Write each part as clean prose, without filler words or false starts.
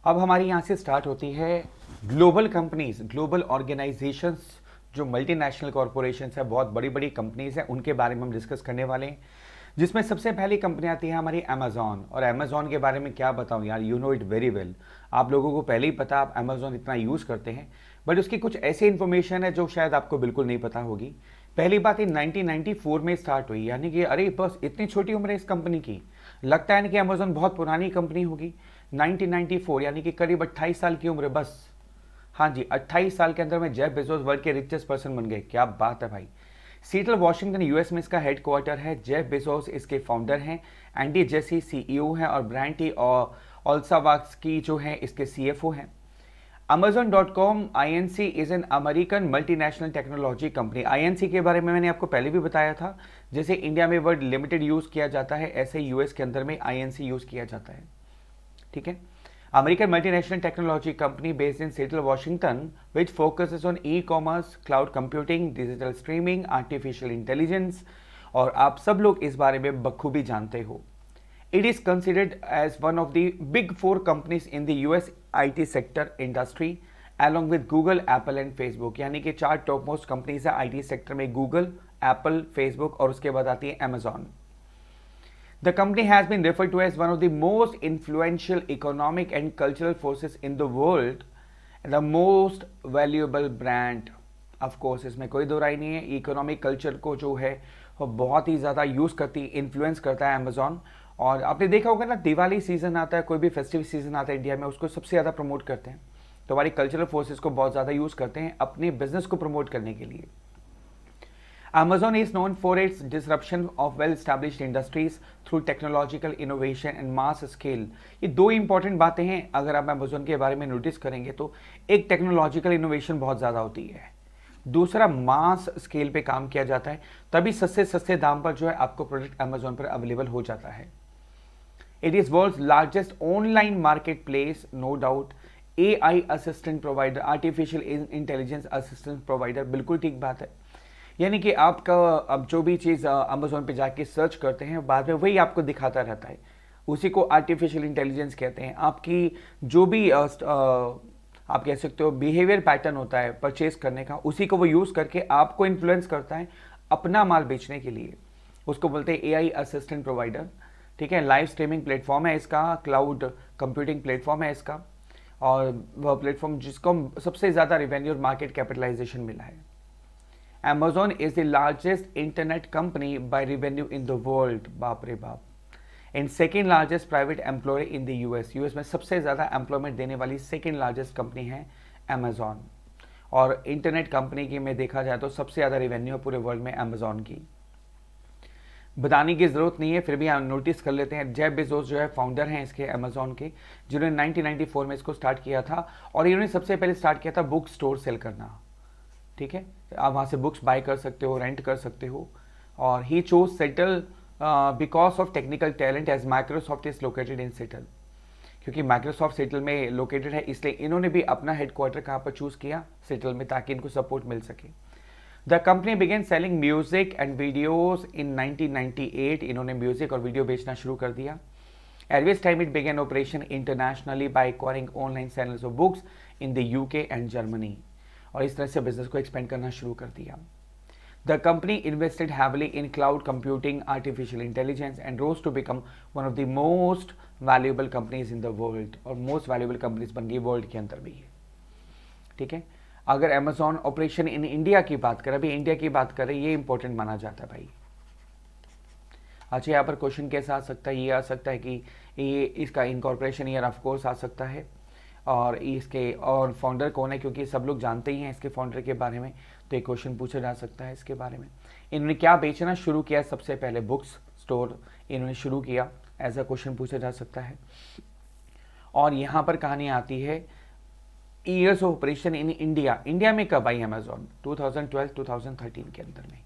अब हमारी यहाँ से स्टार्ट होती है ग्लोबल कंपनीज, ग्लोबल ऑर्गेनाइजेशंस, जो मल्टीनेशनल कॉरपोरेशंस है, बहुत बड़ी बड़ी कंपनीज हैं, उनके बारे में हम डिस्कस करने वाले हैं। जिसमें सबसे पहली कंपनी आती है हमारी अमेजॉन। और अमेजॉन के बारे में क्या बताऊं यार, you know it very well. आप लोगों को पहले ही पता, आप अमेजॉन इतना यूज़ करते हैं, बट उसकी कुछ ऐसी इन्फॉर्मेशन है जो शायद आपको बिल्कुल नहीं पता होगी। पहली बात ये 1994 में स्टार्ट हुई, यानी कि अरे बस इतनी छोटी उम्र है इस कंपनी की। लगता है ना कि अमेजॉन बहुत पुरानी कंपनी होगी। 1994 यानी कि करीब 28 साल की उम्र बस। हाँ जी, 28 साल के अंदर में जेफ बेजोस वर्ल्ड के रिचेस्ट पर्सन बन गए। क्या बात है भाई। सीटल वॉशिंगटन यूएस में इसका हेडक्वार्टर है। जेफ बेजोस इसके फाउंडर हैं। एंडी जेसी सीईओ हैं और ब्रायन टी और ऑल्सावास्की जो हैं इसके सीएफओ हैं। Amazon.com INC is an American multinational technology company. INC के बारे में मैंने आपको पहले भी बताया था। जैसे इंडिया में वर्ड लिमिटेड यूज किया जाता है, ऐसे यूएस के अंदर में INC यूज किया जाता है। ठीक है। American multinational technology company based in Seattle Washington which focuses on e commerce, cloud computing, digital streaming, artificial intelligence. और आप सब लोग इस बारे में बखूबी जानते हो। It is considered as one of the big four companies in the US IT sector industry along with Google, Apple and Facebook। यानी कि 4 टॉप मोस्ट कंपनीज है IT सेक्टर में, गूगल, एप्पल, फेसबुक और उसके बाद आती है Amazon. The company has been referred to as one of the most influential economic and cultural forces in the world and the most valuable brand। Of course इसमें कोई दो राय नहीं है, इकोनॉमिक कल्चर को जो है वो बहुत ही ज़्यादा यूज़ करती, इन्फ्लुएंस करता है अमेजॉन। और आपने देखा होगा ना, दिवाली सीजन आता है, कोई भी फेस्टिव सीजन आता है इंडिया में, उसको सबसे ज़्यादा प्रमोट करते हैं। तो हमारी कल्चरल फोर्सेस को बहुत ज़्यादा यूज़ करते हैं अपने बिजनेस को प्रमोट करने के लिए। Amazon is known for its disruption of well-established industries through technological innovation and mass scale। ये दो इंपॉर्टेंट बातें हैं अगर आप Amazon के बारे में नोटिस करेंगे तो। एक टेक्नोलॉजिकल इनोवेशन बहुत ज़्यादा होती है, दूसरा मास स्केल पे काम किया जाता है, तभी सस्ते सस्ते दाम पर जो है आपको प्रोडक्ट Amazon पर अवेलेबल हो जाता है। It is world's largest online marketplace, no doubt। AI assistant provider, artificial intelligence assistant provider, बिल्कुल ठीक बात है। यानी कि आपका अब जो भी चीज़ अमेजोन पे जाके सर्च करते हैं बाद में वही आपको दिखाता रहता है, उसी को आर्टिफिशियल इंटेलिजेंस कहते हैं। आपकी जो भी आप कह सकते हो बिहेवियर पैटर्न होता है परचेज करने का, उसी को वो यूज़ करके आपको इन्फ्लुएंस करता है अपना माल बेचने के लिए। उसको बोलते हैं AI असिस्टेंट प्रोवाइडर। ठीक है। लाइव स्ट्रीमिंग प्लेटफॉर्म है इसका, क्लाउड कंप्यूटिंग प्लेटफॉर्म है इसका, और वह प्लेटफॉर्म जिसको सबसे ज़्यादा रेवेन्यू और मार्केट कैपिटलाइजेशन मिला है। Amazon is the largest internet company by revenue in the world, बाप रे बाप। And second largest private employer in the US में सबसे ज़्यादा एम्प्लॉयमेंट देने वाली सेकेंड लार्जेस्ट कंपनी है अमेजॉन। और इंटरनेट कंपनी की में देखा जाए तो सबसे ज़्यादा रेवेन्यू पूरे वर्ल्ड में अमेजॉन की। बताने की ज़रूरत नहीं है, फिर भी हम नोटिस कर लेते हैं। जेफ बेजोस जो है फाउंडर हैं इसके अमेजॉन के, जिन्होंने 1994 में इसको स्टार्ट किया था। और इन्होंने सबसे पहले स्टार्ट किया था बुक स्टोर सेल करना। ठीक है। आप वहाँ से बुक्स बाय कर सकते हो, रेंट कर सकते हो। और he chose Seattle because of technical talent as Microsoft is located in Seattle. क्योंकि माइक्रोसॉफ्ट सेटल में लोकेटेड है इसलिए इन्होंने भी अपना हेडक्वार्टर कहाँ पर चूज़ किया, सेटल में, ताकि इनको सपोर्ट मिल सके। The company began selling music and videos in 1998। इन्होंने म्यूजिक और वीडियो बेचना शुरू कर दिया। At which time it began operation internationally by acquiring online sellers of books in the UK and Germany. और इस तरह से बिजनेस को एक्सपेंड करना शुरू कर दिया। The company invested heavily in cloud computing, artificial intelligence and rose to become one of the most valuable companies in the world. और मोस्ट वैल्यूएबल कंपनीज बन गई वर्ल्ड के अंदर भी है। ठीक है। अगर अमेजॉन ऑपरेशन इन इंडिया की बात करें, अभी इंडिया की बात करें, ये इंपॉर्टेंट माना जाता है भाई। अच्छा, यहाँ पर क्वेश्चन कैसा आ सकता है, ये आ सकता है कि ये इसका इनकॉर्पोरेशन ईयर ऑफ कोर्स आ सकता है, और इसके और फाउंडर कौन है, क्योंकि सब लोग जानते ही हैं इसके फाउंडर के बारे में, तो एक क्वेश्चन पूछा जा सकता है इसके बारे में। इन्होंने क्या बेचना शुरू किया, सबसे पहले बुक्स स्टोर इन्होंने शुरू किया, ऐसा क्वेश्चन पूछा जा सकता है। और यहाँ पर कहानी आती है years of operation in India. India में कब आई अमेजॉन? 2012-2013 के अंदर में।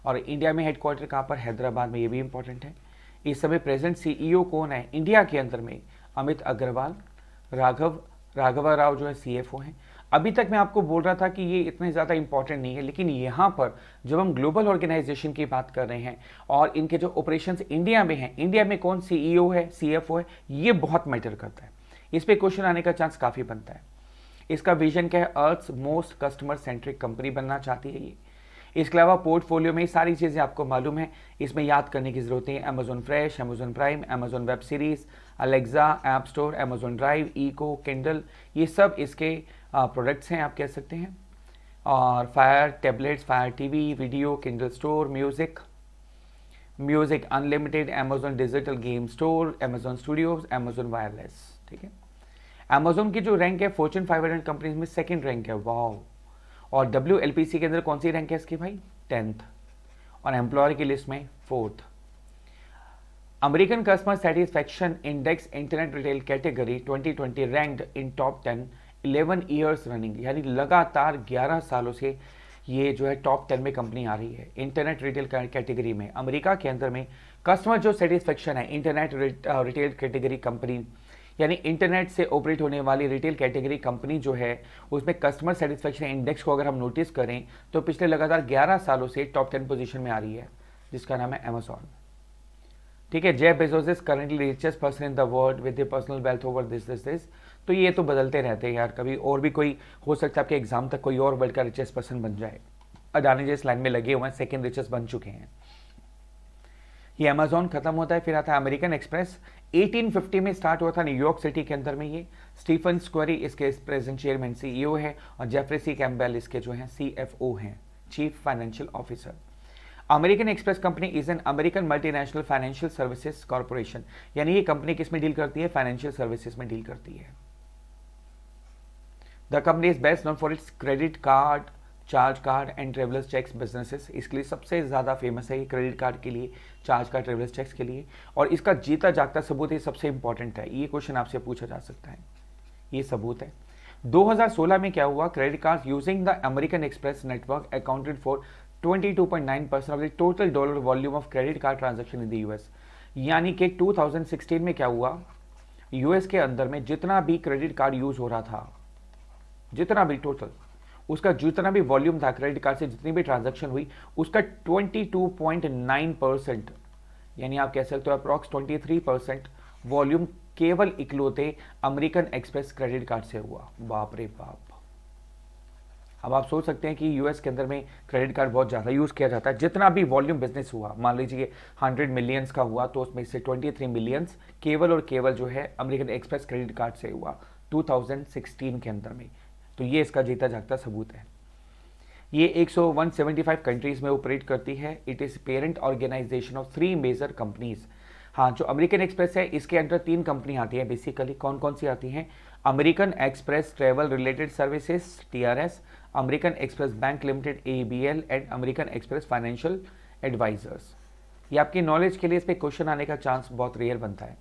और इंडिया में हेडक्वार्टर कहाँ पर? हैदराबाद में। ये भी इंपॉर्टेंट है। इस समय प्रेजेंट सीईओ कौन है इंडिया के अंदर में? अमित अग्रवाल। राघव राव जो है सीएफओ हैं। अभी तक मैं आपको बोल रहा था कि ये इतने ज़्यादा इंपॉर्टेंट नहीं है, लेकिन यहाँ पर जब हम ग्लोबल ऑर्गेनाइजेशन की बात कर रहे हैं और इनके जो ऑपरेशंस इंडिया में हैं, इंडिया में कौन सीईओ है, सीएफओ है, ये बहुत मैटर करता है। इस पे क्वेश्चन आने का चांस काफ़ी बनता है। इसका विजन क्या है? Earth's most customer centric company बनना चाहती है ये। इसके अलावा पोर्टफोलियो में सारी चीज़ें आपको मालूम है, इसमें याद करने की ज़रूरत है। Amazon Fresh, Amazon Prime, Amazon web series, Alexa, app store, Amazon Drive, Echo, Kindle, ये सब इसके प्रोडक्ट्स हैं, आप कह सकते हैं। और fire tablets, fire TV, video, Kindle store, music, music unlimited, Amazon digital game store, Amazon studios, Amazon wireless. ठीक है, अमेजोन की जो रैंक है फॉर्च्यून 500 कंपनीज में सेकंड रैंक है, वाओ। और WLPC के अंदर कौन सी रैंक है इसकी भाई? 10th। और एम्प्लॉयर की लिस्ट में 4th। American customer satisfaction index internet retail category 2020 ranked इन टॉप 10 11 ईयर्स रनिंग, यानी लगातार 11 सालों से ये जो है टॉप 10 में कंपनी आ रही है इंटरनेट रिटेल कैटेगरी में। अमेरिका के अंदर में कस्टमर जो सेटिस्फैक्शन है इंटरनेट रिटेल कैटेगरी कंपनी, यानी इंटरनेट से ऑपरेट होने वाली रिटेल कैटेगरी कंपनी जो है, उसमें कस्टमर सेटिस्फैक्शन इंडेक्स को अगर हम नोटिस करें तो पिछले लगातार 11 सालों से टॉप 10 पोजीशन में आ रही है, जिसका नाम है अमेजॉन। ठीक है, Jeff Bezos is currently richest person in the world with the personal wealth over this. तो ये तो बदलते रहते हैं यार, कभी और भी कोई हो सकता है आपके एग्जाम तक कोई और वर्ल्ड का रिचेस्ट पर्सन बन जाए। अडानी जी इस लाइन में लगे हुए हैं, सेकेंड रिचेस्ट बन चुके हैं। ये अमेजॉन खत्म होता है, फिर आता है अमेरिकन एक्सप्रेस। 1850 में स्टार्ट हुआ था न्यूयॉर्क सिटी के अंदर में ये। स्टीफन स्क्वेरी इसके प्रेजेंट चेयरमैन CEO है, और जेफरी सी कैम्पबेल इसके जो हैं CFO हैं, chief financial officer. American express company is an American multinational financial services corporation, यानी ये कंपनी किस में डील करती है? फाइनेंशियल सर्विसेज में डील करती है। The company is best known for its credit card, charge card and travellers cheques businesses. इसके लिए सबसे ज़्यादा फेमस है ये क्रेडिट कार्ड के लिए, चार्ज कार्ड, ट्रेवलर्स चेक्स के लिए। और इसका जीता जागता सबूत ये सबसे इंपॉर्टेंट है, ये क्वेश्चन आपसे पूछा जा सकता है, ये सबूत है। 2016 में क्या हुआ? Credit card using the American express network accounted for 22.9% of the total dollar volume of credit card transaction in the US। यानी कि 2016 में क्या हुआ? US के अंदर में जितना भी क्रेडिट कार्ड यूज हो रहा था, जितना भी टोटल उसका जितना भी वॉल्यूम था क्रेडिट कार्ड से, जितनी भी ट्रांजैक्शन हुई, उसका 22.9%, यानी आप कह सकते हो अप्रॉक्स 23% वॉल्यूम केवल इकलौते अमेरिकन एक्सप्रेस क्रेडिट कार्ड से हुआ। बाप रे बाप। अब आप सोच सकते हैं कि US के अंदर में क्रेडिट कार्ड बहुत ज़्यादा यूज़ किया जाता है। जितना भी वॉल्यूम बिजनेस हुआ, मान लीजिए 100 मिलियंस का हुआ, तो उसमें से 23 मिलियंस केवल और केवल जो है अमेरिकन एक्सप्रेस क्रेडिट कार्ड से हुआ 2016 के अंदर में। तो ये इसका जीता जागता सबूत है। ये 175 कंट्रीज में ऑपरेट करती है। It is parent organisation of 3 major companies. हाँ, जो अमेरिकन एक्सप्रेस है इसके अंदर 3 कंपनी आती है बेसिकली। कौन कौन सी आती हैं? American Express travel related services TRS, American Express bank limited ABL and American Express financial advisers. ये आपकी नॉलेज के लिए इस पर क्वेश्चन आने का चांस बहुत रेयर बनता है,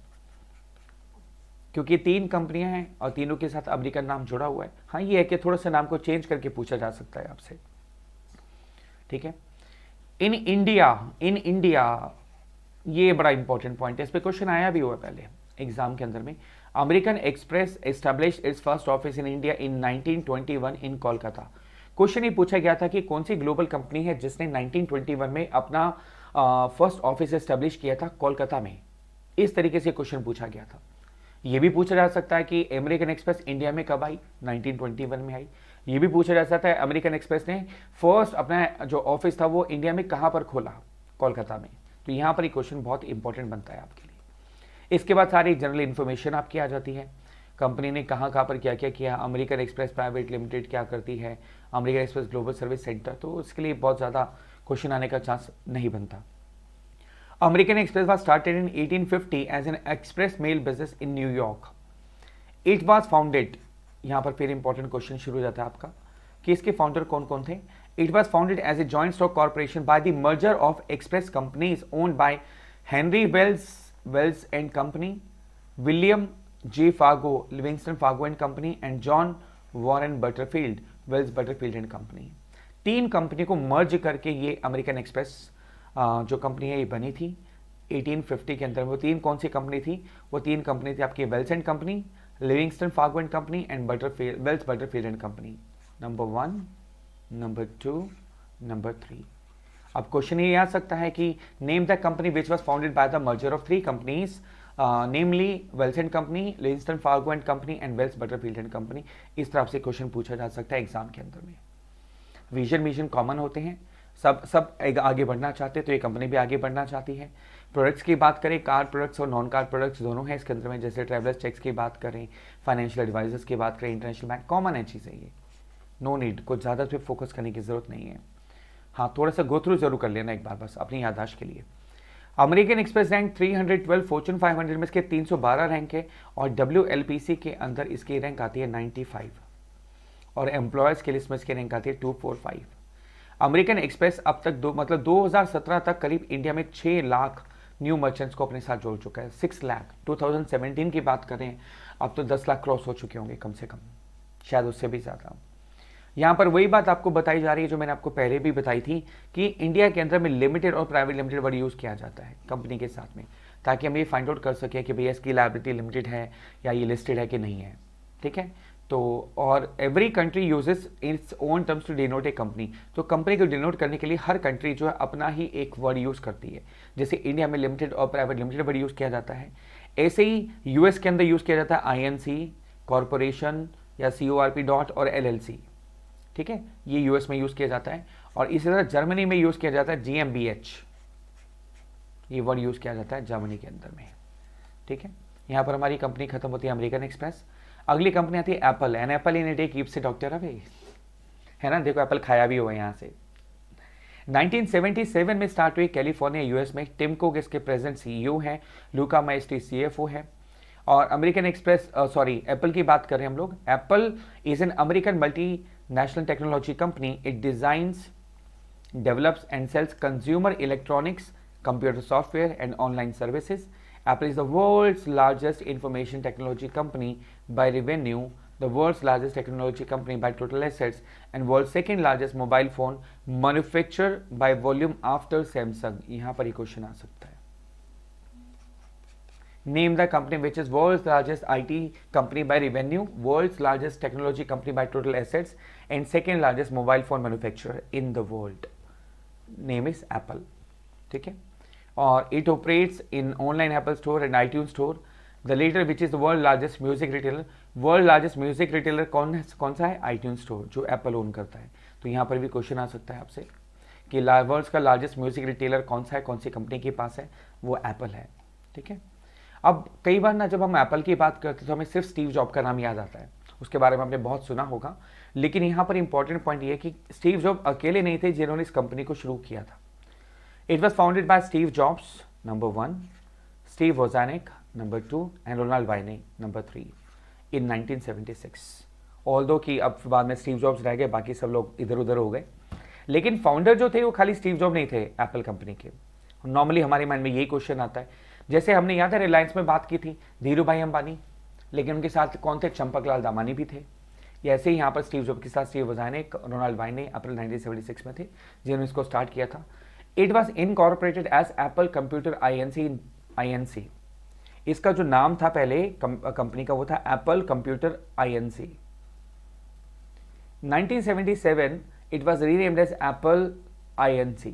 क्योंकि 3 कंपनियां हैं और तीनों के साथ अमेरिकन नाम जुड़ा हुआ है। हाँ, ये है कि थोड़ा सा नाम को चेंज करके पूछा जा सकता है आपसे। ठीक है, इन इंडिया ये बड़ा इंपॉर्टेंट पॉइंट है, इस पे क्वेश्चन आया भी हुआ पहले एग्जाम के अंदर में। American express established it's first office in India in 1921 in Kolkata. Question ये पूछा गया था कि कौन सी ग्लोबल कंपनी है जिसने 1921 में अपना फर्स्ट ऑफिस एस्टैब्लिश किया था कोलकाता में। इस तरीके से क्वेश्चन पूछा गया था। ये भी पूछा जा सकता है कि अमेरिकन एक्सप्रेस इंडिया में कब आई? 1921 में आई। ये भी पूछा जा सकता है अमेरिकन एक्सप्रेस ने फर्स्ट अपना जो ऑफिस था वो इंडिया में कहाँ पर खोला? कोलकाता में। तो यहाँ पर ये क्वेश्चन बहुत इंपॉर्टेंट बनता है आपके लिए। इसके बाद सारी जनरल इन्फॉर्मेशन आपकी आ जाती है, कंपनी ने कहाँ कहाँ पर क्या क्या किया, अमेरिकन एक्सप्रेस प्राइवेट लिमिटेड क्या करती है, American express global service centre. तो उसके लिए बहुत ज़्यादा क्वेश्चन आने का चांस नहीं बनता। American Express was started in 1850 as an express mail business in New York. It was founded, यहाँ पर फिर इंपॉर्टेंट क्वेश्चन शुरू हो जाता है आपका कि इसके फाउंडर कौन कौन थे। It was founded as a joint stock corporation by the merger of express companies owned by Henry Wells and Company, William J. Fargo, Livingston Fargo and Company and John Warren Butterfield, Wells Butterfield and Company। 3 company को मर्ज करके ये American express जो company है ये बनी थी 1850 के अंदर। वो 3 कौन सी कंपनी थी? वो 3 कंपनी थी आपकी Wells and company, Livingston Fargo and company and Wells Butterfield and company. Number 1, number 2, number 3। अब क्वेश्चन ये आ सकता है कि name the company which was founded by the merger of 3 companies namely Wells and company, Livingston Fargo and company and Wells Butterfield and company. इस तरह से question पूछा जा सकता है एग्जाम के अंदर में। विजन मिशन कॉमन होते हैं, सब आगे बढ़ना चाहते हैं, तो ये कंपनी भी आगे बढ़ना चाहती है। प्रोडक्ट्स की बात करें, कार प्रोडक्ट्स और नॉन कार प्रोडक्ट्स दोनों हैं इसके अंदर में, जैसे ट्रैवलर्स चेक्स की बात करें, फाइनेंशियल एडवाइजर्स की बात करें, इंटरनेशनल बैंक, कॉमन है चीज़ें ये, नो नीड, कुछ ज़्यादा पे फोकस करने की ज़रूरत नहीं है। हाँ, थोड़ा सा गो थ्रू जरूर कर लेना एक बार बस अपनी याददाश्त के लिए। अमेरिकन एक्सप्रेस रैंक 312, फॉर्च्यून 500 में इसके 312 रैंक है, और WLPC के अंदर इसकी रैंक आती है 95, और एम्प्लॉयज़ के लिस्ट में इसकी रैंक आती है 245। अमेरिकन एक्सप्रेस अब तक 2017 तक करीब इंडिया में 6 लाख न्यू मर्चेंट्स को अपने साथ जोड़ चुका है। 6 लाख 2017 की बात करें, अब तो 10 लाख क्रॉस हो चुके होंगे कम से कम, शायद उससे भी ज़्यादा। यहाँ पर वही बात आपको बताई जा रही है जो मैंने आपको पहले भी बताई थी कि इंडिया के अंदर में लिमिटेड और प्राइवेट लिमिटेड वर्ड यूज़ किया जाता है कंपनी के साथ में, ताकि हम ये फाइंड आउट कर सकें कि भैया इसकी लायबिलिटी लिमिटेड है या ये लिस्टेड है कि नहीं है, ठीक है। तो और every country uses its own terms to denote a company, तो कंपनी को डिनोट करने के लिए हर कंट्री जो है अपना ही एक वर्ड यूज़ करती है। जैसे इंडिया में लिमिटेड और प्राइवेट लिमिटेड वर्ड यूज़ किया जाता है, ऐसे ही यूएस के अंदर यूज़ किया जाता है INC, कॉरपोरेशन या CORP डॉट और LLC, ठीक है, ये यूएस में यूज़ किया जाता है। और इसी तरह जर्मनी में यूज़ किया जाता है GmbH, ये वर्ड यूज़ किया जाता है जर्मनी के अंदर में, ठीक है। यहाँ पर हमारी कंपनी खत्म होती है अमेरिकन एक्सप्रेस। अगली कंपनी आती है Apple, and apple in a day keeps A doctor away, है ना, देखो एप्पल खाया भी हुआ है यहाँ से। 1977 में स्टार्ट हुई कैलिफोर्निया US में, टिम कुक इसके प्रेजेंट CEO हैं, लूका माइस्ट्री CFO है। और अमेरिकन एक्सप्रेस एप्पल की बात करें हम लोग, Apple is an American multi national technology company, it designs, develops and sells consumer electronics, computer software and online services. Apple is the world's largest information technology company by revenue, the world's largest technology company by total assets, and world's second largest mobile phone manufacturer by volume after Samsung. यहाँ पर ही question आ सकता है। Name the company which is world's largest IT company by revenue, world's largest technology company by total assets, and second largest mobile phone manufacturer in the world. Name is Apple, ठीक है। और it operates in online Apple Store and iTunes Store. The later which is the world largest music retailer. World largest music retailer कौन सा है? iTunes Store, जो Apple own करता है। तो यहाँ पर भी क्वेश्चन आ सकता है आपसे कि वर्ल्ड का लार्जेस्ट म्यूजिक रिटेलर कौन सा है, कौन सी कंपनी के पास है, वो एप्पल है, ठीक है। अब कई बार ना जब हम एप्पल की बात करते हैं तो हमें सिर्फ स्टीव जॉब का नाम याद आता है, उसके बारे में आपने बहुत सुना होगा, लेकिन यहाँ पर इंपॉर्टेंट पॉइंट ये है कि स्टीव जॉब अकेले नहीं थे जिन्होंने इस कंपनी को शुरू किया था। It was founded by Steve Jobs number 1, Steve Wozniak number 2 and Ronald Wayne number 3 in 1976। Although कि अब बाद में स्टीव जॉब्स रह गए, बाकी सब लोग इधर उधर हो गए, लेकिन फाउंडर जो थे वो खाली स्टीव जॉब नहीं थे एप्पल कंपनी के। नॉर्मली हमारे माइंड में यही क्वेश्चन आता है, जैसे हमने याद है रिलायंस में बात की थी धीरू भाई अंबानी, लेकिन उनके साथ कौन थे? चंपक लाल दामानी भी थे। ये ऐसे ही यहाँ पर स्टीव जॉब के साथ स्टीव वोज़ानिक, रोनाल्ड वाइने अप्रैल 1976 में थे जिन्होंने इसको स्टार्ट किया था। It was incorporated as Apple Computer INC। इसका जो नाम था पहले कंपनी का वो था Apple Computer INC। 1977 it was renamed as Apple INC,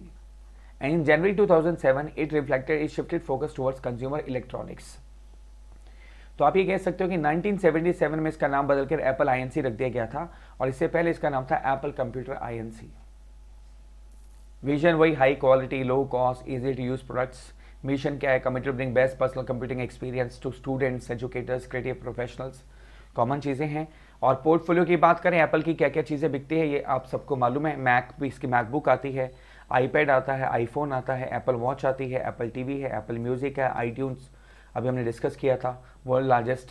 and in January 2007 it shifted focus towards consumer electronics. तो आप ये कह सकते हो कि 1977 में इसका नाम बदलकर एप्पल INC रख दिया गया था, और इससे पहले इसका नाम था एप्पल कंप्यूटर INC। विजन वही, high quality, low cost, easy to use products. Mission क्या है? Committed bring best personal computing experience to students, educators, creative professionals, common चीज़ें हैं। और पोर्टफोलियो की बात करें, एप्पल की क्या क्या चीज़ें बिकती है ये आप सबको मालूम है। मैक भी, इसकी मैकबुक आती है, आईपैड आता है, आईफोन आता है, एप्पल वॉच आती है, एप्पल टीवी है, एप्पल म्यूजिक है, आईट्यून्स अभी हमने डिस्कस किया था, वर्ल्ड लार्जेस्ट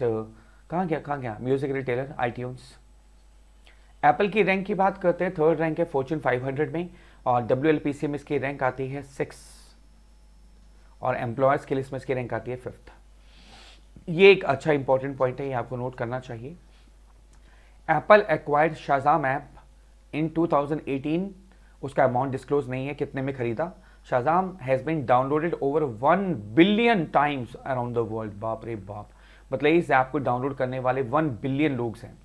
कहाँ गया म्यूजिक रिटेलर आईट्यून्स। एप्पल की रैंक की बात करते हैं, 3rd रैंक है फॉर्च्यून 500 में, और WLPC में इसकी रैंक आती है 6, और एम्प्लॉयर्स की लिस्ट में इसकी रैंक आती है 5th। ये एक अच्छा इंपॉर्टेंट पॉइंट है, ये आपको नोट करना चाहिए। Apple acquired Shazam app in 2018, उसका अमाउंट डिस्क्लोज नहीं है कितने में खरीदा। Shazam has been downloaded over 1 billion times around the world. बाप रे बाप, मतलब इस ऐप को डाउनलोड करने वाले 1 बिलियन लोग हैं।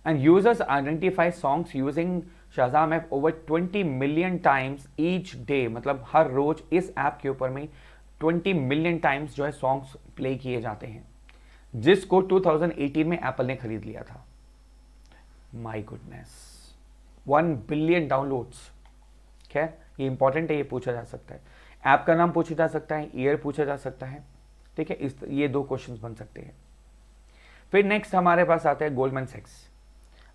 And users identify songs using Shazam app over 20 million times each day, मतलब हर रोज इस ऐप के ऊपर में 20 मिलियन टाइम्स जो है सॉन्ग्स प्ले किए जाते हैं, जिसको 2018 में एप्पल ने खरीद लिया था। My goodness, 1 billion downloads. खैर ये इंपॉर्टेंट है, ये पूछा जा सकता है, ऐप का नाम पूछा जा सकता है, ईयर पूछा जा सकता है, ठीक है, ये 2 क्वेश्चंस बन सकते हैं। फिर नेक्स्ट हमारे पास आता है गोल्डमैन सैक्स।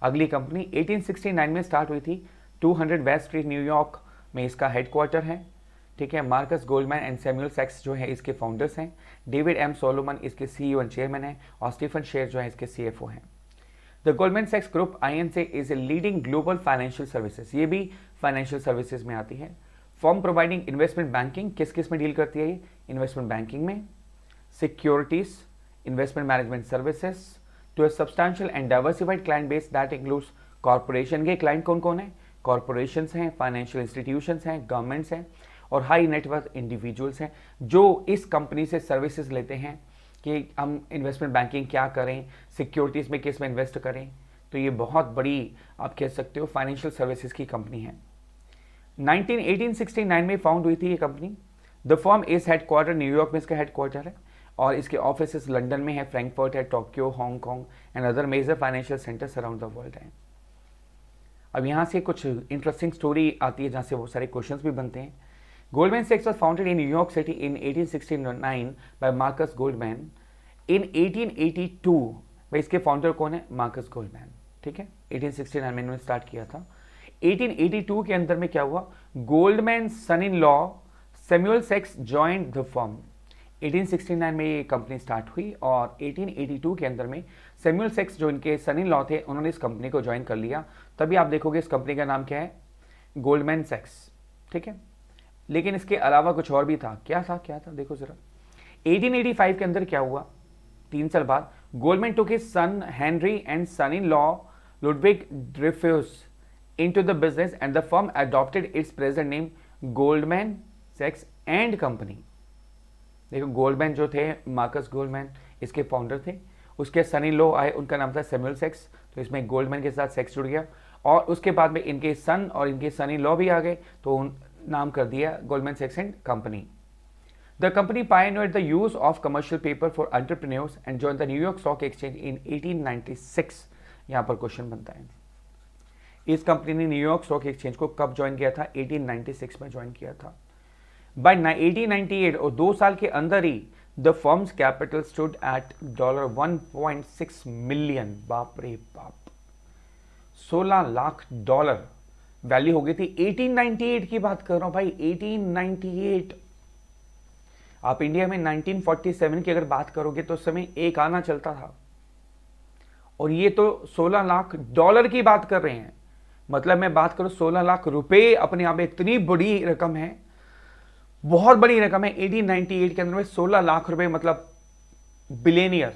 अगली कंपनी 1869 में स्टार्ट हुई थी, 200 वेस्ट स्ट्रीट न्यूयॉर्क में इसका हेडक्वार्टर है, ठीक है। मार्कस गोल्डमैन एंड सैमुअल सैक्स जो है इसके फाउंडर्स हैं, डेविड एम सोलोमन इसके सीईओ एंड चेयरमैन हैं, और स्टीफन शेयर जो है इसके सीएफओ हैं। द गोल्डमैन सैक्स group INC is a leading global financial services, ये भी फाइनेंशियल सर्विसेज में आती है। फॉर्म प्रोवाइडिंग इन्वेस्टमेंट बैंकिंग, किस किस में डील करती है ये? इन्वेस्टमेंट बैंकिंग में, securities, investment management services, to a substantial and diversified client base that includes corporation के क्लाइंट कौन कौन है? कॉर्पोरेशंस हैं, फाइनेंशियल इंस्टीट्यूशंस हैं, गवर्नमेंट्स हैं, और हाई नेटवर्थ इंडिविजुअल्स हैं जो इस कंपनी से सर्विसेज लेते हैं कि हम इन्वेस्टमेंट बैंकिंग क्या करें, सिक्योरिटीज़ में किस में इन्वेस्ट करें। तो ये बहुत बड़ी आप कह सकते हो फाइनेंशियल सर्विसेज की कंपनी है। 1869 में फाउंड हुई थी ये company. The firm is headquarter New York में इसका हेडक्वार्टर है, और इसके ऑफिस लंदन में है, फ्रैंकफर्ट है, Tokyo, Hong Kong and other major financial centres around the world हैं। अब यहाँ से कुछ इंटरेस्टिंग स्टोरी आती है जहाँ से बहुत सारे क्वेश्चंस भी बनते हैं। Goldman Sachs was founded in New York City in 1869 by Marcus Goldman. In 1882 भाई इसके फाउंडर कौन है? मार्कस गोल्डमैन, ठीक है। 1869 में इन्होंने स्टार्ट किया था। 1882 के अंदर में क्या हुआ? Goldman son in law Samuel सैक्स जॉइंड द फर्म। 1869 में ये कंपनी स्टार्ट हुई, और 1882 के अंदर में सैमुअल सैक्स जो इनके सन इन लॉ थे उन्होंने इस कंपनी को ज्वाइन कर लिया। तभी आप देखोगे इस कंपनी का नाम क्या है? गोल्डमैन सैक्स, ठीक है। लेकिन इसके अलावा कुछ और भी था। क्या था देखो जरा। 1885 के अंदर क्या हुआ? 3 साल बाद Goldman took his son Henry and son in law Ludwig Dreyfuss into the business and the firm adopted its present name Goldman सैक्स एंड कंपनी। देखो गोल्डमैन जो थे, मार्कस गोल्डमैन इसके फाउंडर थे, उसके सन इन लॉ आए, उनका नाम था सैमुअल सैक्स, तो इसमें गोल्डमैन के साथ सैक्स जुड़ गया, और उसके बाद में इनके सन और इनके सन इन लॉ भी आ गए, तो नाम कर दिया गोल्डमैन सैक्स and company. The company pioneered the use of commercial paper for entrepreneurs and joined the New York Stock Exchange in 1896। यहाँ पर क्वेश्चन बनता है, इस कंपनी ने न्यूयॉर्क स्टॉक एक्सचेंज को कब ज्वाइन किया था? 1896 में ज्वाइन किया था। बाय 1898 और 2 साल के अंदर ही the firm's capital stood at $1.6 million. बाप रे बाप, 16 लाख डॉलर वैल्यू हो गई थी। 1898 की बात कर रहा हूं भाई, 1898। आप इंडिया में 1947 की अगर बात करोगे तो उस समय एक आना चलता था, और ये तो 16 लाख डॉलर की बात कर रहे हैं। मतलब मैं बात करूं 16 लाख रुपए अपने आप में इतनी बड़ी रकम है, बहुत बड़ी रकम है। 1898 के अंदर में 16 लाख रुपए, मतलब बिलियनियर,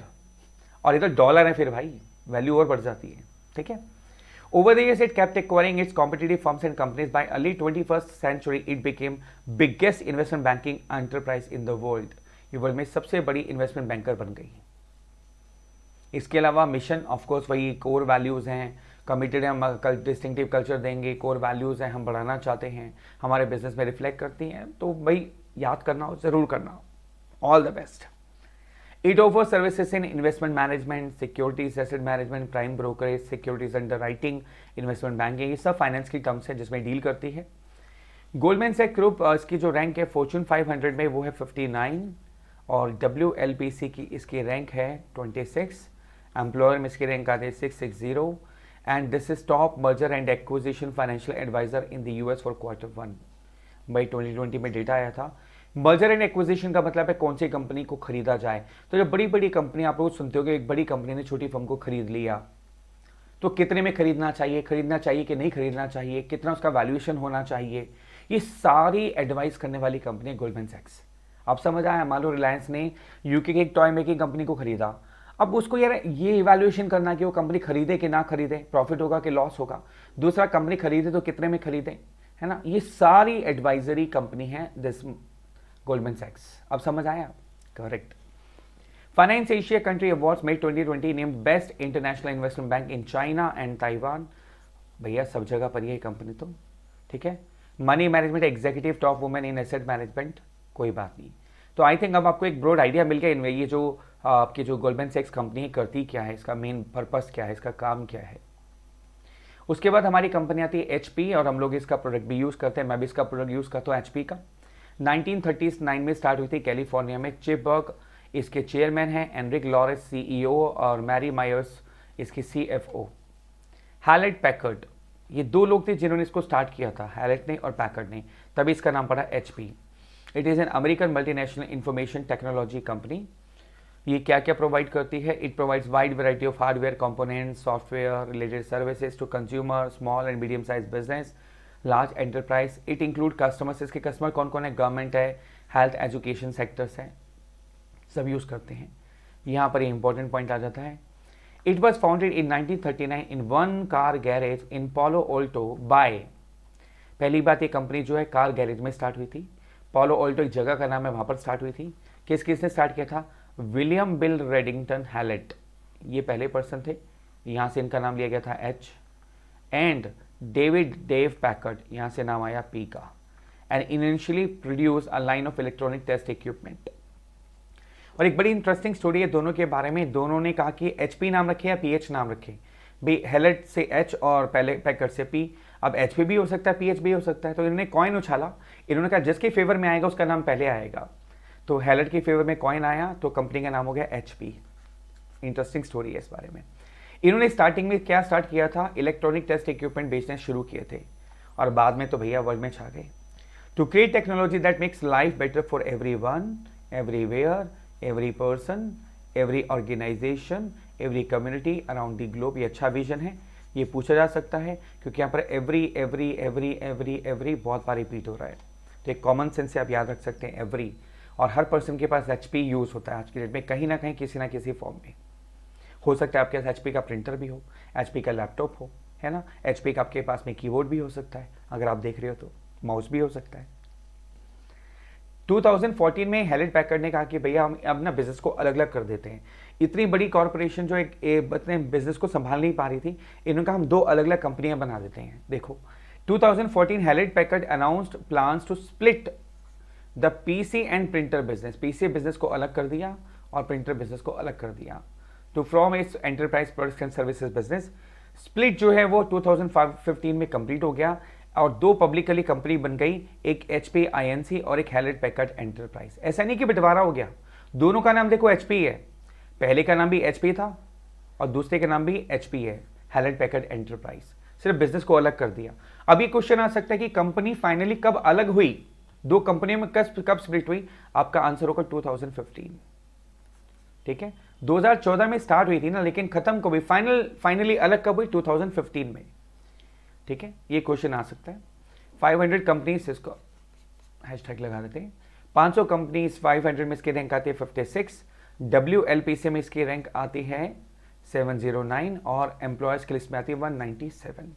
और ये तो डॉलर है, फिर भाई वैल्यू और बढ़ जाती है, ठीक है। Over the years, it kept acquiring its competitive firms and companies. By early 21st century, it became biggest investment banking enterprise in the world. ये वर्ल्ड में सबसे बड़ी इन्वेस्टमेंट बैंकर बन गई। इसके अलावा मिशन ऑफ कोर्स वही कोर वैल्यूज़ हैं, कमिटेड है, हम डिस्टिंक्टिव कल्चर देंगे, कोर वैल्यूज़ हैं, हम बढ़ाना चाहते हैं, हमारे बिजनेस में रिफ्लेक्ट करती हैं, तो भाई याद करना हो, ज़रूर करना हो। All the best. It offers services in investment management, securities, asset management, prime brokerage, securities underwriting, investment banking, ये सब फाइनेंस की टर्म्स है जिसमें डील करती है। गोल्डमैन सैक्स ग्रुप इसकी जो रैंक है फॉर्च्यून 500 में वो है 59, और WLPC की इसकी रैंक है 26, एम्प्लॉयर में इसकी रैंक आती है 660, and this is top merger and acquisition financial adviser in the US फॉर Q1। भाई 2020 में डेटा आया था। मर्जर एंड एक्विजिशन का मतलब है कौन सी कंपनी को खरीदा जाए। तो जब बड़ी बड़ी कंपनी, आप लोग सुनते हो कि एक बड़ी कंपनी ने छोटी फर्म को खरीद लिया, तो कितने में खरीदना चाहिए कि नहीं खरीदना चाहिए, कितना उसका वैल्यूएशन होना चाहिए, ये सारी एडवाइस करने वाली कंपनी है गोल्डमैन सैक्स। आप समझ आया? मान लो रिलायंस ने यूके की एक टॉय मेकिंग कंपनी को खरीदा, अब उसको यार ये इवैल्यूएशन करना कि वो कंपनी खरीदे कि ना खरीदे, प्रॉफिट होगा कि लॉस होगा, दूसरा कंपनी खरीदे तो कितने में खरीदे, है ना। ये सारी एडवाइजरी कंपनी है दिस गोल्डमैन सैक्स। अब समझ आया? Correct. Finance Asia country awards में 2020 name best international investment bank in China and Taiwan. भैया सब जगह पर ये कंपनी तो, ठीक है। Money management executive top women in asset management, कोई बात नहीं। तो आई थिंक अब आपको एक ब्रॉड आइडिया मिल गया इनमें, ये जो आपकी जो गोल्डमैन सैक्स कंपनी है करती क्या है, इसका मेन पर्पस क्या है, इसका काम क्या है। उसके बाद हमारी कंपनी आती है एचपी, और हम लोग इसका प्रोडक्ट भी यूज़ करते हैं, मैं भी इसका प्रोडक्ट यूज़ करता हूँ एचपी का। 1939 में स्टार्ट हुई थी कैलिफोर्निया में। चिप बर्ग इसके चेयरमैन हैं, एनरिक लॉरेंस सीईओ और मैरी मायर्स इसकी सीएफओ। हैलेट पैकर्ड, ये दो लोग थे जिन्होंने इसको स्टार्ट किया था, हैलेट ने और पैकर्ड ने, तभी इसका नाम पड़ा HP. It is an American multinational information technology company. ये क्या क्या प्रोवाइड करती है? It provides wide variety of hardware components, software related services to consumer, small and medium size business, large enterprise. It include customers, इसके customer कौन कौन है? Government है, हेल्थ एजुकेशन सेक्टर्स है, सब यूज़ करते हैं। यहाँ पर ये इंपॉर्टेंट पॉइंट आ जाता है। It was founded in 1939 in one car garage in Palo Alto bye, पहली बात ये कंपनी जो है कार गैरेज में स्टार्ट हुई थी। पालो ऑल्टो एक जगह का नाम है, वहाँ पर स्टार्ट हुई थी। किसने स्टार्ट किया था? विलियम बिल रेडिंगटन हैलेट, ये पहले पर्सन थे, यहाँ से इनका नाम लिया गया था H. And David Dave Packard, यहाँ से नाम आया पी का। And initially produce a line of electronic test equipment. और एक बड़ी इंटरेस्टिंग स्टोरी है दोनों के बारे में। दोनों ने कहा कि एचपी नाम रखे या पीएच नाम रखे। भाई हेलेट से एच और पहले पैकर्ड से पी, अब एचपी भी हो सकता है, पीएच भी हो सकता है। तो इन्होंने कॉइन उछाला, इन्होंने कहा जिसके फेवर में आएगा उसका नाम पहले आएगा। तो हेलेट के फेवर में कॉइन आया तो कंपनी का नाम हो गया एचपी। इंटरेस्टिंग स्टोरी है इस बारे में। इन्होंने स्टार्टिंग में क्या स्टार्ट किया था? इलेक्ट्रॉनिक टेस्ट इक्विपमेंट बेचने शुरू किए थे, और बाद में तो भैया वर्ल्ड में छा गए। To create technology that makes life better for everyone, everywhere, every person, every organisation, every community around the globe. ये अच्छा विजन है, ये पूछा जा सकता है क्योंकि यहाँ पर every every every every every बहुत बार रिपीट हो रहा है। तो एक कॉमन सेंस से आप याद रख सकते हैं एवरी, और हर पर्सन के पास एचपी यूज़ होता है आज की डेट में कहीं ना कहीं किसी ना किसी फॉर्म में। हो सकता है आपके पास एचपी का प्रिंटर भी हो, एचपी का लैपटॉप हो, है ना, एचपी का आपके पास में कीबोर्ड भी हो सकता है, अगर आप देख रहे हो तो माउस भी हो सकता है। 2014 में हेलेट पैकर्ड ने कहा कि भैया हम अब ना बिजनेस को अलग अलग कर देते हैं। इतनी बड़ी कॉर्पोरेशन जो एक बिजनेस को संभाल नहीं पा रही थी, इन्होंने कहा हम दो अलग अलग कंपनियां बना देते हैं। देखो 2014 Hewlett Packard announced plans to split the PC and printer business. PC business को अलग कर दिया और प्रिंटर बिजनेस को अलग कर दिया। तो from its enterprise products and services business, split जो है वो 2015 में कंप्लीट हो गया और दो पब्लिकली कंपनी बन गई, एक एचपी आईएनसी और एक हेलेट पैकर्ड एंटरप्राइज। ऐसा नहीं कि बंटवारा हो गया, दोनों का नाम देखो एचपी है, पहले का नाम भी एचपी था और दूसरे का नाम भी एचपी है, हेलेट पैकर्ड एंटरप्राइज। सिर्फ बिजनेस को अलग कर दिया। अब ये क्वेश्चन आ सकता है कि कंपनी फाइनली कब अलग हुई, दो कंपनियों में कब स्प्लिट हुई? आपका आंसर होगा 2015। ठीक है, 2014 में स्टार्ट हुई थी ना, लेकिन खत्म कब हुई, फाइनली अलग कब हुई? 2015 में। ठीक है, ये क्वेश्चन आ सकता है। 500 कंपनीज, इसको हैशटैग लगा देते हैं। 500 कंपनीज 500 में इसकी रैंक आती है 56, WLPC में इसकी रैंक आती है 709 और एम्प्लॉयज की लिस्ट में आती है 197।